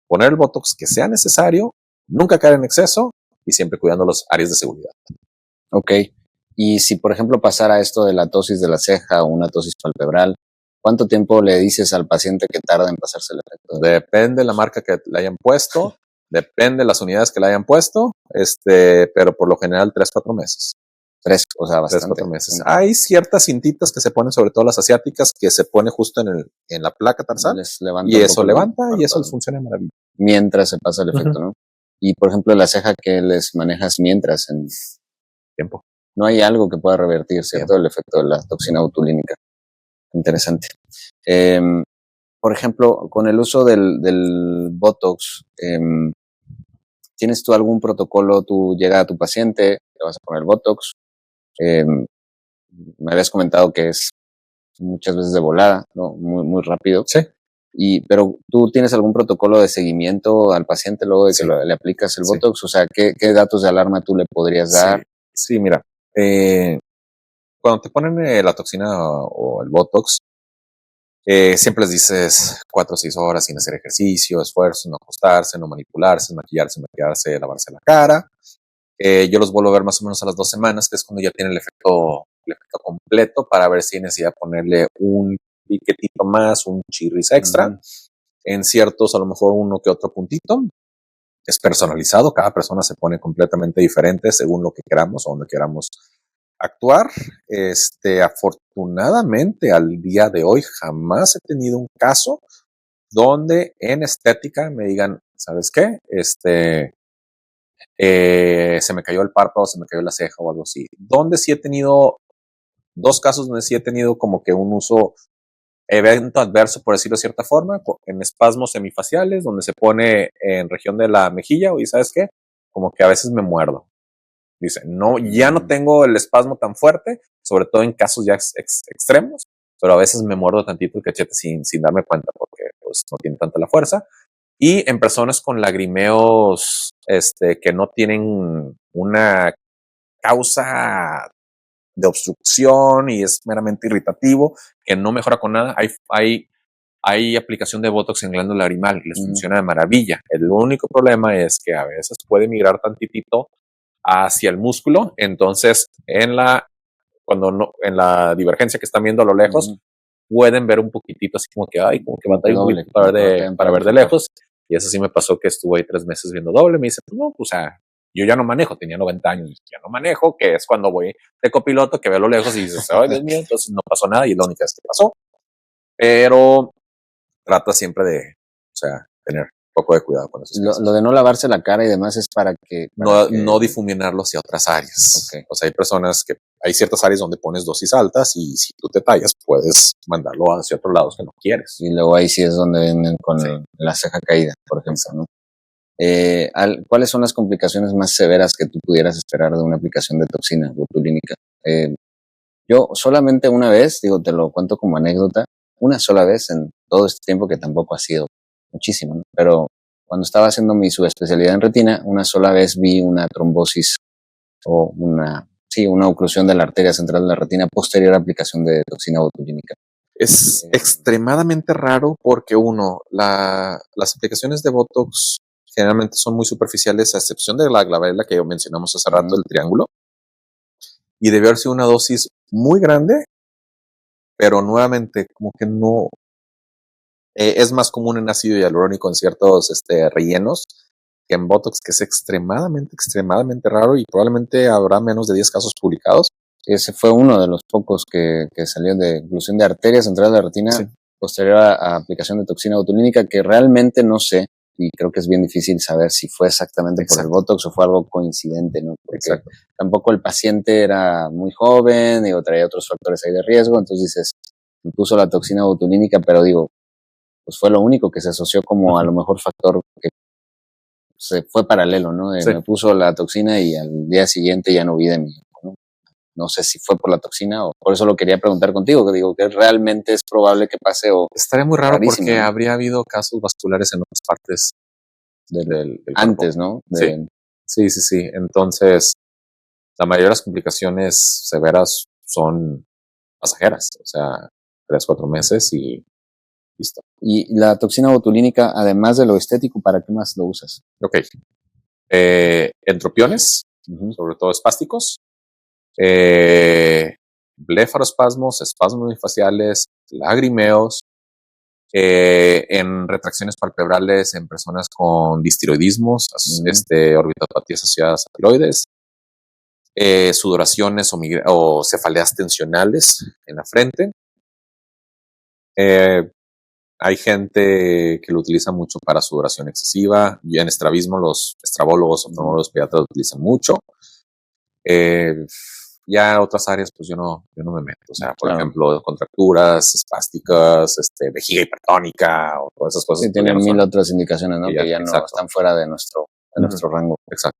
poner el botox que sea necesario nunca caer en exceso y siempre cuidando las áreas de seguridad. Ok. Y si, por ejemplo, pasara esto de la tosis de la ceja o una tosis palpebral, ¿cuánto tiempo le dices al paciente que tarda en pasarse el efecto? Depende de la marca que le hayan puesto, depende de las unidades que le hayan puesto, pero por lo general 3-4 meses. 3, o sea, bastante. 3-4 meses. Hay ciertas cintitas que se ponen, sobre todo las asiáticas, que se pone justo en la placa tarsal. Les levanta Y eso levanta y eso les funciona maravilla. Mientras se pasa el efecto, ¿no? Y, por ejemplo, la ceja que les manejas mientras en tiempo. No hay algo que pueda revertir, ¿cierto? El efecto de la toxina botulínica. Interesante. Por ejemplo, con el uso del Botox, ¿tienes tú algún protocolo? Tú llegas a tu paciente, le vas a poner Botox. Me habías comentado que es muchas veces de volada, ¿no? Muy, muy rápido. Sí. Pero ¿tú tienes algún protocolo de seguimiento al paciente luego de que le aplicas el Botox? O sea, ¿qué datos de alarma tú le podrías dar? Sí, mira. Cuando te ponen la toxina o el Botox, siempre les dices 4 o 6 horas sin hacer ejercicio, esfuerzo, no acostarse, no manipularse, maquillarse, lavarse la cara. Yo los vuelvo a ver más o menos a las 2 semanas, que es cuando ya tienen el efecto completo, para ver si hay necesidad de ponerle un piquetito más, un chirris extra, en ciertos, a lo mejor uno que otro puntito. Es personalizado, cada persona se pone completamente diferente según lo que queramos o donde queramos actuar. Afortunadamente, al día de hoy jamás he tenido un caso donde en estética me digan, ¿sabes qué? Se me cayó el párpado, se me cayó la ceja o algo así. Donde sí he tenido 2 casos donde sí he tenido como que un uso, evento adverso, por decirlo de cierta forma, en espasmos semifaciales, donde se pone en región de la mejilla, y ¿sabes qué? Como que a veces me muerdo. Dice, no, ya no tengo el espasmo tan fuerte, sobre todo en casos ya extremos, pero a veces me muerdo tantito el cachete sin darme cuenta, porque pues no tiene tanta la fuerza. Y en personas con lagrimeos que no tienen una causa de obstrucción y es meramente irritativo, que no mejora con nada, hay aplicación de Botox en glándula lagrimal y les funciona de maravilla. El único problema es que a veces puede migrar tantitito hacia el músculo, entonces en la divergencia que están viendo a lo lejos, pueden ver un poquitito así como que, como que batalla un poquito para ver de lejos. Y eso sí me pasó, que estuve ahí 3 meses viendo doble. Me dice, pues no, o sea, yo ya no manejo, tenía 90 años, ya no manejo, que es cuando voy de copiloto, que veo a lo lejos y dices, ay, Dios mío, entonces no pasó nada y es la única vez que pasó. Pero trata siempre de, o sea, tener un poco de cuidado con eso. Lo de no lavarse la cara y demás es para que no difuminarlo hacia otras áreas. Okay. O sea, hay personas que hay ciertas áreas donde pones dosis altas y si tú te tallas puedes mandarlo hacia otros lados que no quieres. Y luego ahí sí es donde vienen con la ceja caída, por ejemplo, ¿no? ¿Cuáles son las complicaciones más severas que tú pudieras esperar de una aplicación de toxina botulínica? Yo solamente una vez, digo, te lo cuento como anécdota, una sola vez en todo este tiempo, que tampoco ha sido muchísimo, ¿no? Pero cuando estaba haciendo mi subespecialidad en retina, una sola vez vi una trombosis o una oclusión de la arteria central de la retina posterior a aplicación de toxina botulínica. Es extremadamente raro porque las aplicaciones de Botox generalmente son muy superficiales, a excepción de la glabela que mencionamos hace rato, el triángulo, y debió haber sido una dosis muy grande, pero nuevamente como que no, es más común en ácido hialurónico en ciertos rellenos que en Botox, que es extremadamente raro y probablemente habrá menos de 10 casos publicados. Ese fue uno de los pocos que salió de oclusión de arteria central de la retina posterior a aplicación de toxina botulínica, que realmente no sé, y creo que es bien difícil saber si fue exactamente por el Botox o fue algo coincidente, ¿no? Porque tampoco el paciente era muy joven, digo, traía otros factores ahí de riesgo, entonces dices, me puso la toxina botulínica, pero digo, pues fue lo único que se asoció como a lo mejor factor que se fue paralelo, ¿no? Me puso la toxina y al día siguiente ya no vi de mí, ¿no? No sé si fue por la toxina o por eso lo quería preguntar contigo, que digo que realmente es probable que pase o... Estaría muy raro porque habría habido casos vasculares en otras partes del antes, cuerpo, ¿no? Sí. Entonces, la mayoría de las complicaciones severas son pasajeras, o sea, 3-4 meses y listo. Y la toxina botulínica, además de lo estético, ¿para qué más lo usas? Ok. Entropiones, sobre todo espásticos, blefarospasmos, espasmos unifaciales, lagrimeos, en retracciones palpebrales en personas con distiroidismos, orbitopatías asociadas a tiroides, sudoraciones o cefaleas tensionales en la frente. Hay gente que lo utiliza mucho para sudoración excesiva, y en estrabismo los estrabólogos, oftalmólogos, pediatras lo utilizan mucho. Ya otras áreas, pues yo no me meto. O sea, por ejemplo, contracturas espásticas, vejiga hipertónica o todas esas cosas. Sí, tienen mil otras indicaciones, ¿no? Que ya exacto. no están fuera de nuestro rango. Exacto.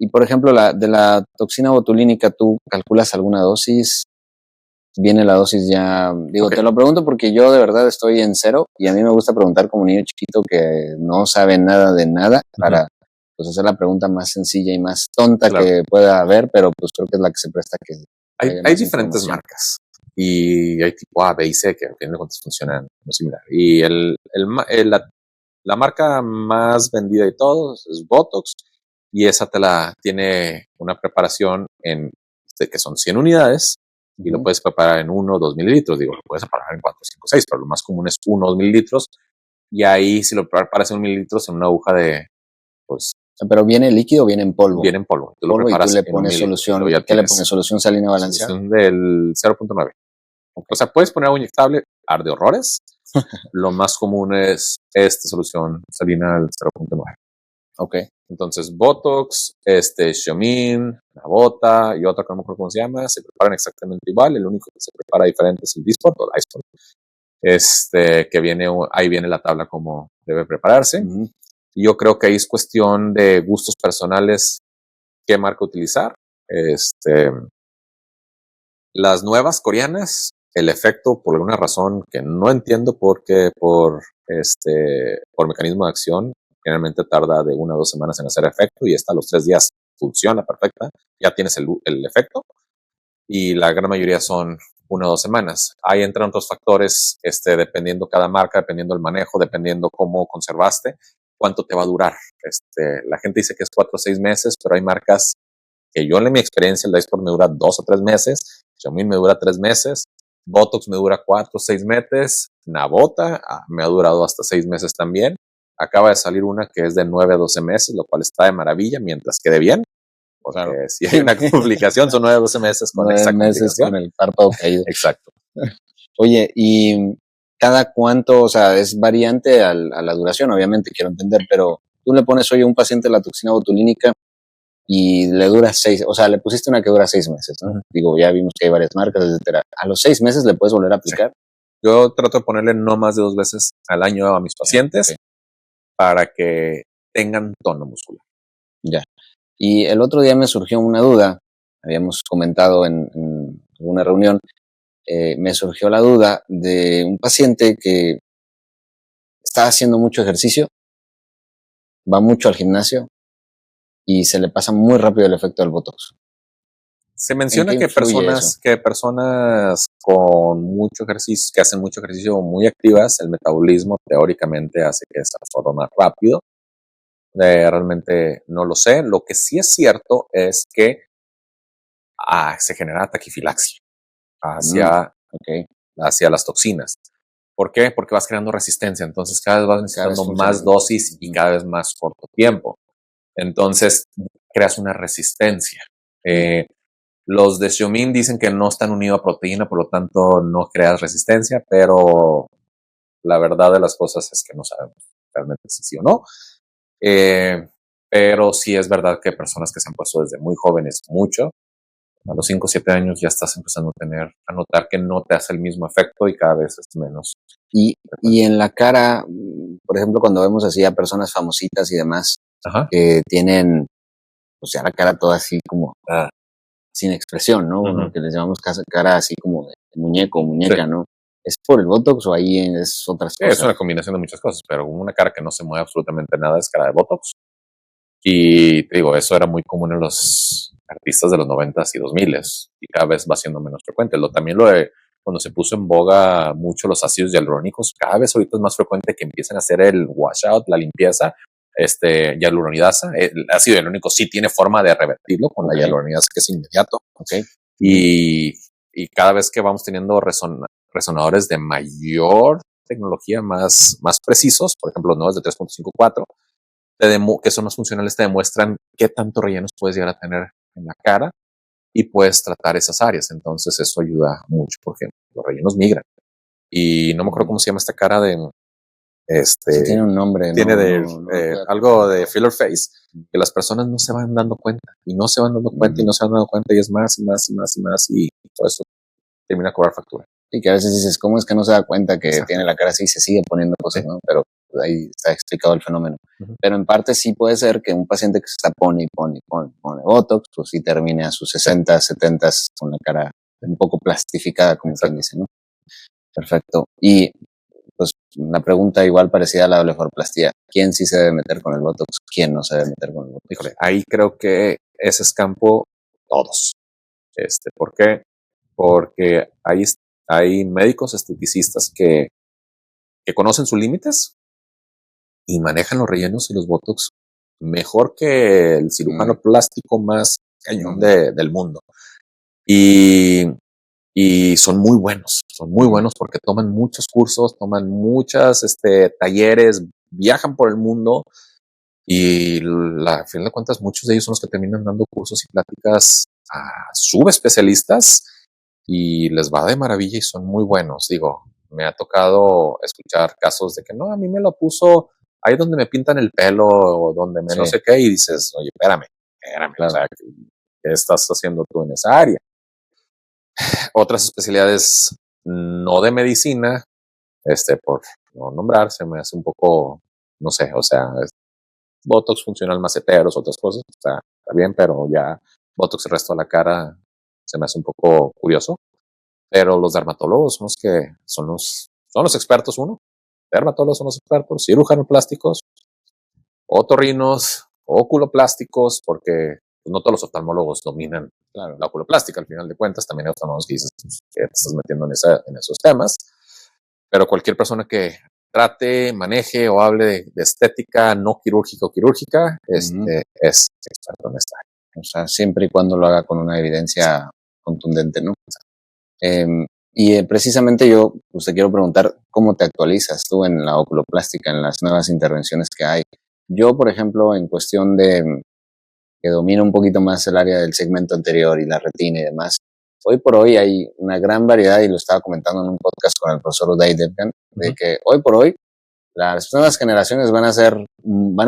Y por ejemplo, de la toxina botulínica, ¿tú calculas alguna dosis? ¿Viene la dosis ya? Digo, okay. Te lo pregunto porque yo de verdad estoy en cero y a mí me gusta preguntar como niño chiquito que no sabe nada de nada para pues hacer la pregunta más sencilla y más tonta que pueda haber, pero pues creo que es la que se presta que hay diferentes marcas y hay tipo A, B y C que al final de cuentas funcionan muy similar. Y la marca más vendida de todos es Botox y esa tiene una preparación que son 100 unidades y lo puedes preparar en 1 o 2 mililitros. Digo, lo puedes preparar en 4, 5, 6, pero lo más común es 1 o 2 mililitros. Y ahí, si lo preparas en 1 mililitro, en una aguja de, pues... ¿Pero viene líquido o viene en polvo? Viene en polvo. Tú lo preparas y tú le pones solución. ¿Qué le pones? ¿Solución salina balanceada? Solución del 0.9. Okay. O sea, puedes poner agua inyectable, arde horrores. Lo más común es solución salina del 0.9. Ok. Entonces, Botox, Xeomin, Nabota y otra que no me acuerdo cómo se llama, se preparan exactamente igual. El único que se prepara diferente es el Dysport o Dysport. Ahí viene la tabla como debe prepararse. Y yo creo que ahí es cuestión de gustos personales qué marca utilizar. Las nuevas coreanas, el efecto, por alguna razón que no entiendo por mecanismo de acción, generalmente tarda de 1 a 2 semanas en hacer efecto y esta a los 3 días funciona perfecta, ya tienes el efecto y la gran mayoría son 1 o 2 semanas. Ahí entran otros factores, dependiendo cada marca, dependiendo el manejo, dependiendo cómo conservaste, cuánto te va a durar. La gente dice que es 4 o 6 meses, pero hay marcas que yo en mi experiencia, el Dysport me dura 2 o 3 meses, Xeomin me dura 3 meses, Botox me dura 4 o 6 meses, Nabota me ha durado hasta 6 meses también. Acaba de salir una que es de 9 a 12 meses, lo cual está de maravilla mientras quede bien. Porque claro, si hay una complicación, son 9 a 12 meses con 9 meses con el párpado caído. Exacto. Oye, ¿y cada cuánto, o sea, es variante a la duración? Obviamente, quiero entender, pero tú le pones hoy a un paciente la toxina botulínica y le dura 6, o sea, le pusiste una que dura 6 meses, ¿no? Digo, ya vimos que hay varias marcas, etcétera. ¿A los 6 meses le puedes volver a aplicar? Sí. Yo trato de ponerle no más de 2 veces al año a mis pacientes para que tengan tono muscular. Ya. Y el otro día me surgió una duda, habíamos comentado en una reunión, me surgió la duda de un paciente que está haciendo mucho ejercicio, va mucho al gimnasio y se le pasa muy rápido el efecto del Botox. Se menciona que personas con mucho ejercicio, que hacen mucho ejercicio muy activas, el metabolismo teóricamente hace que se absorba más rápido. Realmente no lo sé. Lo que sí es cierto es que se genera taquifilaxia hacia las toxinas. ¿Por qué? Porque vas creando resistencia. Entonces cada vez vas necesitando más dosis y cada vez más corto tiempo. Entonces creas una resistencia. Los de Xeomin dicen que no están unidos a proteína, por lo tanto no creas resistencia, pero la verdad de las cosas es que no sabemos realmente si sí o no. Pero sí es verdad que personas que se han puesto desde muy jóvenes mucho, a los 5 o 7 años ya estás empezando a notar que no te hace el mismo efecto y cada vez es menos. Y en la cara, por ejemplo, cuando vemos así a personas famositas y demás, que tienen, o sea, la cara toda así como sin expresión, ¿no? Lo que les llamamos cara así como de muñeco o muñeca, ¿no? ¿Es por el Botox o ahí es otras cosas? Es una combinación de muchas cosas, pero una cara que no se mueve absolutamente nada es cara de Botox. Y te digo, eso era muy común en los artistas de los 90s y 2000s y cada vez va siendo menos frecuente. Cuando se puso en boga mucho los ácidos hialurónicos, cada vez ahorita es más frecuente que empiecen a hacer el washout, la limpieza hialuronidasa. El ácido hialurónico sí tiene forma de revertirlo con la hialuronidasa, que es inmediato. Y cada vez que vamos teniendo resonadores de mayor tecnología, más precisos, por ejemplo, los nuevos de 3.54, que son más funcionales, te demuestran qué tanto rellenos puedes llegar a tener en la cara y puedes tratar esas áreas. Entonces eso ayuda mucho porque los rellenos migran. Y no me acuerdo cómo se llama esta cara de... Sí, tiene un nombre, tiene ¿no? algo de filler face, que las personas no se van dando cuenta y no se van dando cuenta y no se van dando cuenta y es más y más y más y más y todo eso termina a cobrar factura. Y que a veces dices, ¿cómo es que no se da cuenta que tiene la cara así y se sigue poniendo cosas, ¿no? Pero ahí está explicado el fenómeno. Pero en parte sí puede ser que un paciente que se está pone Botox, pues sí termine a sus 60, 70 con la cara un poco plastificada, como quien dice, ¿no? Perfecto. Y pues una pregunta igual parecida a la blefaroplastía. ¿Quién sí se debe meter con el Botox? ¿Quién no se debe meter con el Botox? Híjole, ahí creo que ese es campo todos. ¿Por qué? Porque hay médicos esteticistas que conocen sus límites y manejan los rellenos y los botox mejor que el cirujano plástico más cañón del mundo. Y son muy buenos porque toman muchos cursos, toman muchas talleres, viajan por el mundo y a fin de cuentas muchos de ellos son los que terminan dando cursos y pláticas a subespecialistas y les va de maravilla y son muy buenos. Digo, me ha tocado escuchar casos de que no, a mí me lo puso ahí donde me pintan el pelo o donde me no sé qué y dices, oye, espérame, claro. O sea, ¿qué estás haciendo tú en esa área? Otras especialidades no de medicina, por no nombrar, se me hace un poco, no sé, o sea, Botox funcional maceteros, otras cosas, está bien, pero ya Botox el resto de la cara se me hace un poco curioso. Pero los dermatólogos son los que son los expertos, dermatólogos son los expertos, cirujanos plásticos, otorrinos, oculoplásticos, porque no todos los oftalmólogos dominan la oculoplástica, al final de cuentas, también hay oftalmólogos que dices que te estás metiendo en esos temas, pero cualquier persona que trate, maneje o hable de estética no quirúrgica o quirúrgica, es experto en esta área. O sea, siempre y cuando lo haga con una evidencia contundente, ¿no? Precisamente yo pues, te quiero preguntar cómo te actualizas tú en la oculoplástica, en las nuevas intervenciones que hay. Yo, por ejemplo, en cuestión de que domino un poquito más el área del segmento anterior y la retina y demás, hoy por hoy hay una gran variedad, y lo estaba comentando en un podcast con el profesor Uday Devgan, de que hoy por hoy las nuevas generaciones van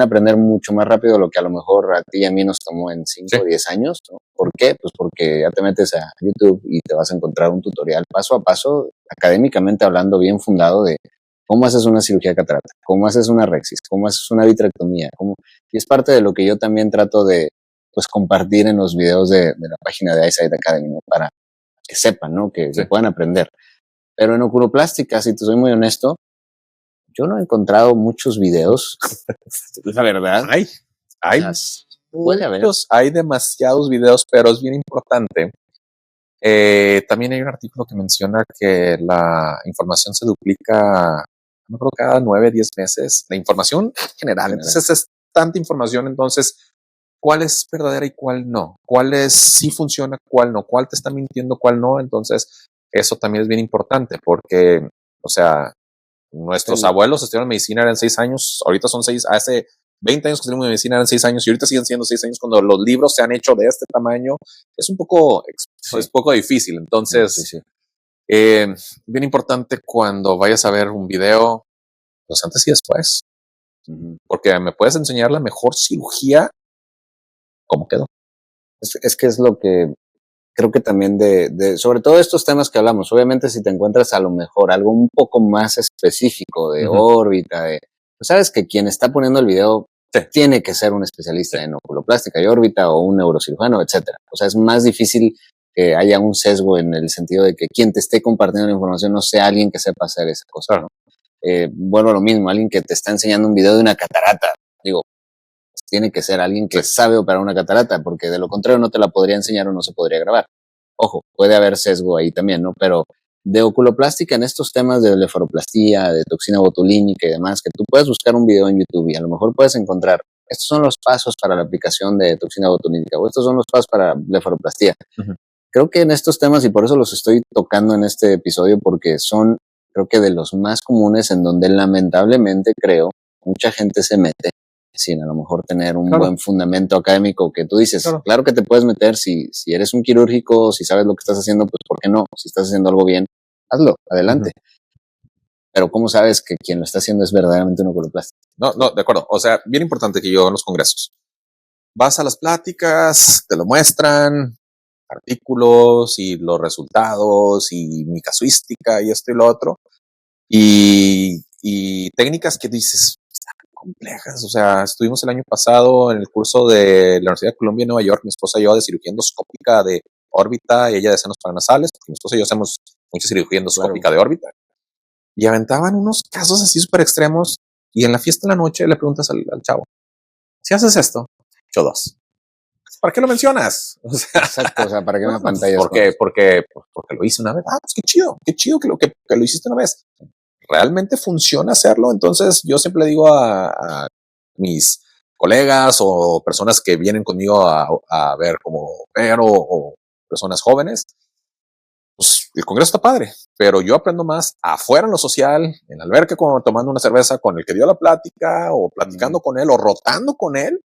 a aprender mucho más rápido lo que a lo mejor a ti y a mí nos tomó en 5 o 10 años, ¿no? ¿Por qué? Pues porque ya te metes a YouTube y te vas a encontrar un tutorial paso a paso, académicamente hablando, bien fundado de cómo haces una cirugía catarata, cómo haces una rexis, cómo haces una vitrectomía, y es parte de lo que yo también trato de pues compartir en los videos de la página de Eyesight Academy, ¿no? Para que sepan, ¿no? Que puedan aprender. Pero en oculoplástica, si te soy muy honesto, yo no he encontrado muchos videos, la verdad. Hay demasiados videos, pero es bien importante. También hay un artículo que menciona que la información se duplica, no creo, cada 9, 10 meses. La información general. Entonces es tanta información, entonces, ¿cuál es verdadera y cuál no? ¿Cuál es sí funciona, cuál no? ¿Cuál te está mintiendo, cuál no? Entonces, eso también es bien importante porque, o sea, nuestros abuelos estudiaron medicina, eran 6 años, ahorita son 6, hace 20 años que estudiamos medicina eran 6 años y ahorita siguen siendo 6 años cuando los libros se han hecho de este tamaño. Es un poco, es poco difícil. Entonces, bien importante cuando vayas a ver un video, pues antes y después, porque me puedes enseñar la mejor cirugía, cómo quedó. Es que es lo que creo que también sobre todo estos temas que hablamos, obviamente si te encuentras a lo mejor algo un poco más específico de órbita, pues sabes que quien está poniendo el video tiene que ser un especialista en oculoplástica y órbita o un neurocirujano, etcétera. O sea, es más difícil que haya un sesgo en el sentido de que quien te esté compartiendo la información no sea alguien que sepa hacer esa cosa, ¿no? Vuelvo a lo mismo, alguien que te está enseñando un video de una catarata, digo, tiene que ser alguien que sabe operar una catarata, porque de lo contrario no te la podría enseñar o no se podría grabar. Ojo, puede haber sesgo ahí también, ¿no? Pero de oculoplástica en estos temas de blefaroplastía, de toxina botulínica y demás, que tú puedes buscar un video en YouTube y a lo mejor puedes encontrar, estos son los pasos para la aplicación de toxina botulínica o estos son los pasos para blefaroplastía. Ujú. Creo que en estos temas, y por eso los estoy tocando en este episodio, porque son, creo que de los más comunes en donde lamentablemente creo, mucha gente se mete sin a lo mejor tener un Claro. buen fundamento académico que tú dices, Claro. claro que te puedes meter si eres un quirúrgico, si sabes lo que estás haciendo, pues ¿por qué no? Si estás haciendo algo bien, hazlo, adelante. Pero ¿cómo sabes que quien lo está haciendo es verdaderamente un oculoplasta? No, de acuerdo. O sea, bien importante que yo en los congresos. Vas a las pláticas, te lo muestran, artículos y los resultados y mi casuística y esto y lo otro. Y técnicas que dices, están complejas. O sea, estuvimos el año pasado en el curso de la Universidad de Columbia en Nueva York, mi esposa y yo, de cirugía endoscópica de órbita y ella de senos paranasales, porque mi esposa y yo hacemos mucha cirugía endoscópica de órbita. Y aventaban unos casos así súper extremos. Y en la fiesta de la noche le preguntas al chavo, si haces esto, yo 2. ¿Para qué lo mencionas? O sea, exacto, o sea, ¿para qué me pantallas? Porque lo hice una vez. Ah, pues qué chido que lo hiciste una vez. ¿Realmente funciona hacerlo? Entonces yo siempre le digo a mis colegas o personas que vienen conmigo a ver como pero o personas jóvenes, pues el congreso está padre, pero yo aprendo más afuera en lo social, en la alberca, como tomando una cerveza con el que dio la plática o platicando con él o rotando con él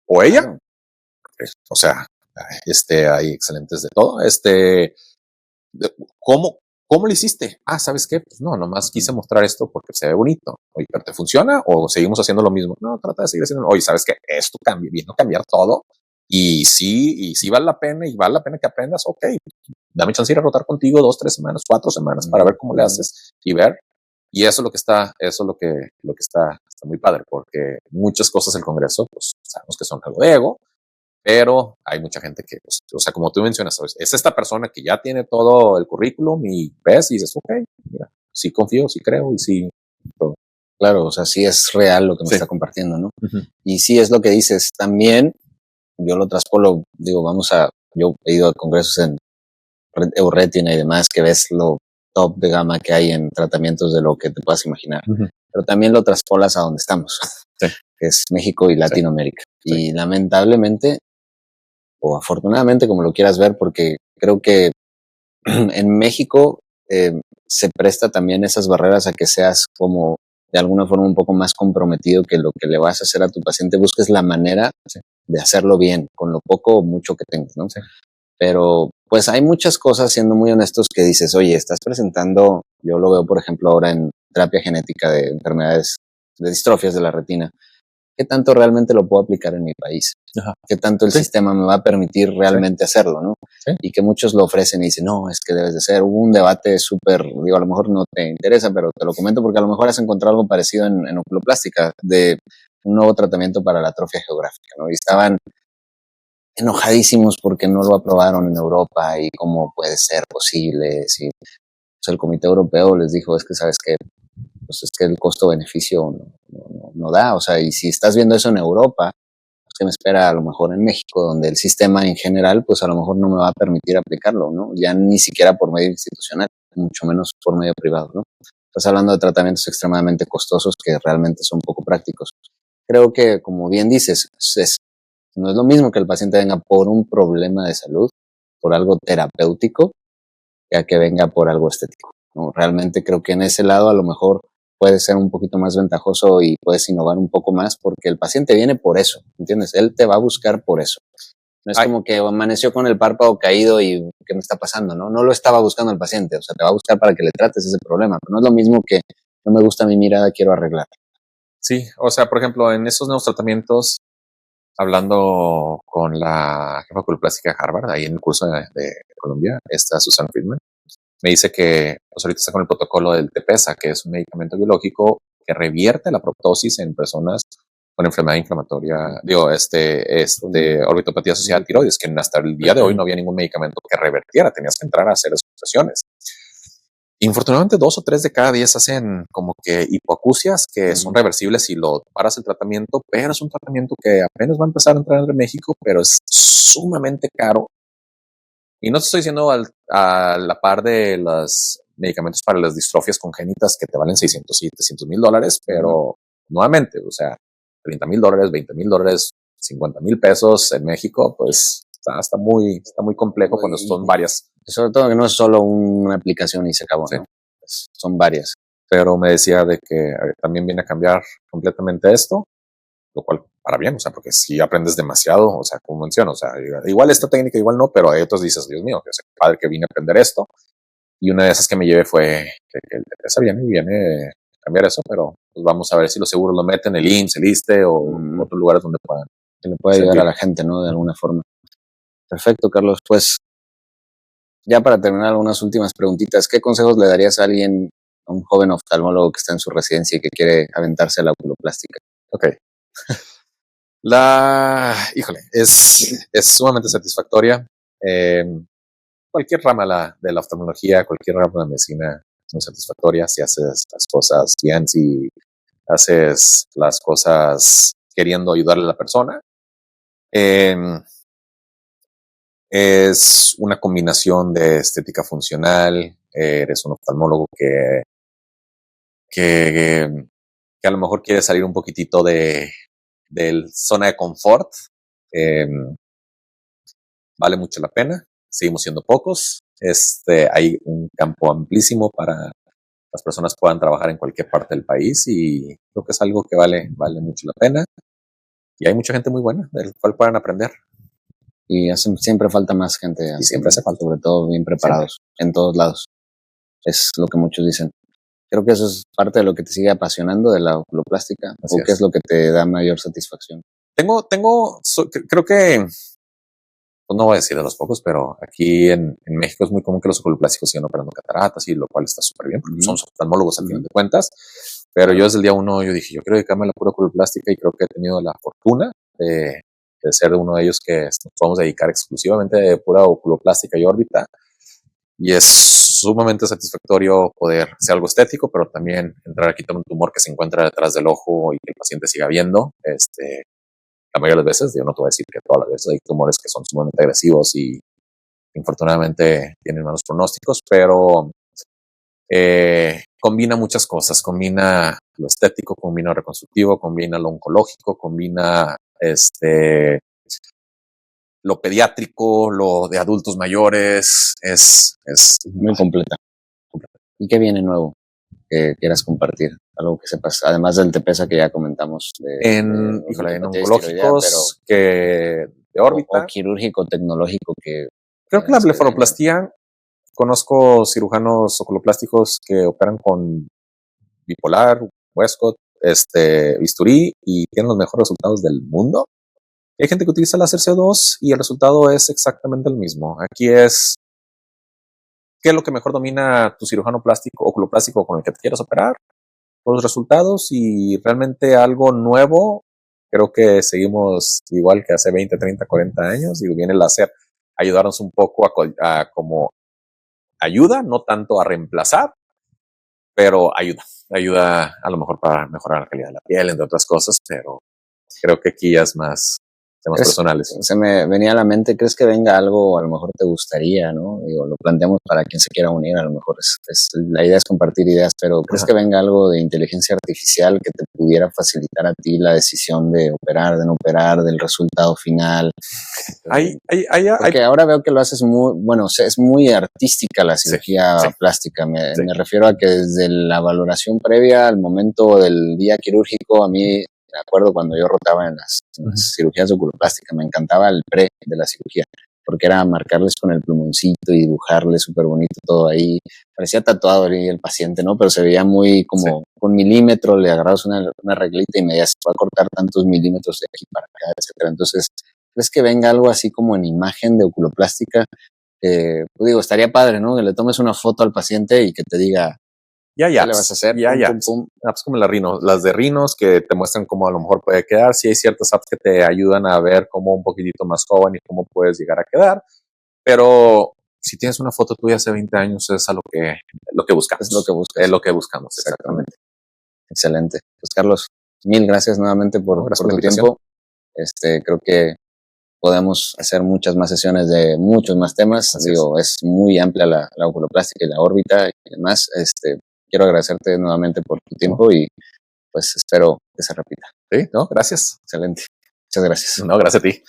o ella. Claro. O sea, hay excelentes de todo. ¿Cómo lo hiciste? Ah, ¿sabes qué? Pues no, nomás quise mostrar esto porque se ve bonito. Oye, ¿pero te funciona o seguimos haciendo lo mismo? No, trata de seguir haciendo. Oye, ¿sabes qué? Esto vino a cambiar todo y sí vale la pena y vale la pena que aprendas. Ok, dame chance de ir a rotar contigo 2, 3 semanas, 4 semanas para ver cómo le haces y ver. Y eso es lo que está, está muy padre, porque muchas cosas del Congreso, pues sabemos que son algo de ego, pero hay mucha gente que, pues, o sea, como tú mencionas, ¿sabes? Es esta persona que ya tiene todo el currículum y ves y dices, ok, mira, sí confío, sí creo y sí. Todo. Claro, o sea, sí es real lo que me está compartiendo, ¿no? Y sí es lo que dices. También yo lo traspolo, digo, yo he ido a congresos en Euretina y demás, que ves lo top de gama que hay en tratamientos de lo que te puedas imaginar. Pero también lo traspolas a donde estamos, que es México y Latinoamérica. Y lamentablemente, o afortunadamente, como lo quieras ver, porque creo que en México se presta también esas barreras a que seas como de alguna forma un poco más comprometido que lo que le vas a hacer a tu paciente, busques la manera de hacerlo bien, con lo poco o mucho que tengas, ¿no? Pero pues hay muchas cosas, siendo muy honestos, que dices, oye, estás presentando, yo lo veo por ejemplo ahora en terapia genética de enfermedades, de distrofias de la retina, ¿qué tanto realmente lo puedo aplicar en mi país? ¿Qué tanto el sistema me va a permitir realmente hacerlo, no? Y que muchos lo ofrecen y dicen, no, es que debes de ser. Hubo un debate súper, digo, a lo mejor no te interesa, pero te lo comento porque a lo mejor has encontrado algo parecido en oculoplástica, de un nuevo tratamiento para la atrofia geográfica, ¿no? Y estaban enojadísimos porque no lo aprobaron en Europa y cómo puede ser posible. Si, pues el Comité Europeo les dijo, es que sabes que pues es que el costo-beneficio no da, o sea, y si estás viendo eso en Europa, pues que me espera a lo mejor en México, donde el sistema en general, pues a lo mejor no me va a permitir aplicarlo, ¿no? Ya ni siquiera por medio institucional, mucho menos por medio privado, ¿no? Estás hablando de tratamientos extremadamente costosos que realmente son poco prácticos. Creo que, como bien dices, no es lo mismo que el paciente venga por un problema de salud, por algo terapéutico, que a que venga por algo estético, ¿no? Realmente creo que en ese lado a lo mejor puede ser un poquito más ventajoso y puedes innovar un poco más porque el paciente viene por eso, ¿entiendes? Él te va a buscar por eso. No es como que amaneció con el párpado caído y ¿qué me está pasando? No lo estaba buscando el paciente, o sea, te va a buscar para que le trates ese problema, pero no es lo mismo que no me gusta mi mirada, quiero arreglar. Sí, o sea, por ejemplo, en esos nuevos tratamientos, hablando con la jefa oculoplástica de Harvard, ahí en el curso de Colombia, está Susan Friedman, me dice que pues ahorita está con el protocolo del Tepeza, que es un medicamento biológico que revierte la proptosis en personas con enfermedad inflamatoria, orbitopatía asociada a tiroides, que hasta el día de hoy no había ningún medicamento que revertiera, tenías que entrar a hacer esas operaciones. Infortunadamente 2 o 3 de cada 10 hacen como que hipoacusias que son reversibles si lo paras el tratamiento, pero es un tratamiento que apenas va a empezar a entrar en México, pero es sumamente caro. Y no te estoy diciendo a la par de las medicamentos para las distrofias congénitas que te valen 600 y $700,000, pero nuevamente, o sea, $30,000, $20,000, $50,000 en México, pues está muy complejo cuando son varias. Sobre todo que no es solo una aplicación y se acabó, Sí. ¿no? Son varias. Pero me decía de que también viene a cambiar completamente esto, lo cual para bien, o sea, porque si aprendes demasiado, o sea, como menciono, o sea, igual esta técnica, igual no, pero hay otros dices, Dios mío, que es padre que vine a aprender esto. Y una de esas que me llevé fue que el TPS viene a cambiar eso, pero pues vamos a ver si lo seguro lo meten en el IMSS, el ISSSTE o otros lugares donde puedan. Que le puede ayudar a la gente, ¿no? De alguna forma. Perfecto, Carlos. Pues ya para terminar, algunas últimas preguntitas. ¿Qué consejos le darías a alguien, a un joven oftalmólogo que está en su residencia y que quiere aventarse a la oculoplástica? Ok. Híjole, es sumamente satisfactoria. Cualquier rama de la oftalmología, cualquier rama de la medicina es muy satisfactoria si haces las cosas bien, si haces las cosas queriendo ayudarle a la persona. Es una combinación de estética funcional, eres un oftalmólogo que a lo mejor quiere salir un poquitito de zona de confort. Vale mucho la pena, seguimos siendo pocos. Hay un campo amplísimo para las personas puedan trabajar en cualquier parte del país y creo que es algo que vale mucho la pena. Y hay mucha gente muy buena del cual puedan aprender. Y siempre falta más gente. Y siempre hace falta. Sobre todo bien preparados, siempre. En todos lados. Es lo que muchos dicen. Creo que eso es parte de lo que te sigue apasionando de la oculoplástica. Así ¿O qué es lo que te da mayor satisfacción? Creo que, pues no voy a decir de los pocos, pero aquí en México es muy común que los oculoplásticos sigan operando cataratas, y lo cual está súper bien, porque somos oftalmólogos al final de cuentas. Pero yo desde el día uno, yo dije, yo quiero dedicarme a la pura oculoplástica, y creo que he tenido la fortuna de ser uno de ellos que nos podemos dedicar exclusivamente de pura oculoplástica y órbita. Y es sumamente satisfactorio poder hacer algo estético, pero también entrar a quitar un tumor que se encuentra detrás del ojo y que el paciente siga viendo. La mayoría de las veces, yo no te voy a decir que todas las veces, hay tumores que son sumamente agresivos y infortunadamente tienen malos pronósticos, pero combina muchas cosas, combina lo estético, combina lo reconstructivo, combina lo oncológico, combina lo pediátrico, lo de adultos mayores, es muy completa. ¿Y qué viene nuevo que quieras compartir? Algo que sepas, además del TPESA que ya comentamos. En oncológicos, de órbita. O quirúrgico, tecnológico que... Creo que la blefaroplastia, conozco cirujanos oculoplásticos que operan con bipolar, Westcott, bisturí, y tienen los mejores resultados del mundo. Hay gente que utiliza láser CO2 y el resultado es exactamente el mismo. Aquí es qué es lo que mejor domina tu cirujano plástico, oculoplástico con el que te quieras operar, los resultados, y realmente algo nuevo. Creo que seguimos igual que hace 20, 30, 40 años, y viene el láser a ayudarnos un poco a como ayuda, no tanto a reemplazar, pero ayuda a lo mejor para mejorar la calidad de la piel, entre otras cosas, pero creo que aquí ya es más temas personales. Se me venía a la mente, ¿crees que venga algo, a lo mejor te gustaría, ¿no? Digo, lo planteamos para quien se quiera unir, a lo mejor la idea es compartir ideas, pero ¿crees que venga algo de inteligencia artificial que te pudiera facilitar a ti la decisión de operar, de no operar, del resultado final? Porque ahora veo que lo haces es muy artística la cirugía plástica. Me refiero a que desde la valoración previa al momento del día quirúrgico, a mí, me acuerdo cuando yo rotaba en las cirugías de oculoplástica, me encantaba el pre de la cirugía, porque era marcarles con el plumoncito y dibujarles súper bonito todo ahí. Parecía tatuado ahí el paciente, ¿no? Pero se veía muy como con milímetros, le agarrabas una reglita y me decías, se va a cortar tantos milímetros de aquí para acá, etcétera. Entonces, ¿crees que venga algo así como en imagen de oculoplástica? Pues digo, estaría padre, ¿no? Que le tomes una foto al paciente y que te diga, ¿qué le vas a hacer? Apps como las de Rinos, que te muestran cómo a lo mejor puede quedar. Sí hay ciertas apps que te ayudan a ver cómo un poquitito más joven y cómo puedes llegar a quedar. Pero si tienes una foto tuya hace 20 años, es a lo que buscamos. Es lo que buscamos, exactamente. Excelente. Pues Carlos, mil gracias nuevamente por tu tiempo. Creo que podemos hacer muchas más sesiones de muchos más temas. Así Digo, es muy amplia la oculoplástica y la órbita y demás. Quiero agradecerte nuevamente por tu tiempo y pues espero que se repita. Sí, no, gracias. Excelente. Muchas gracias. No, gracias a ti.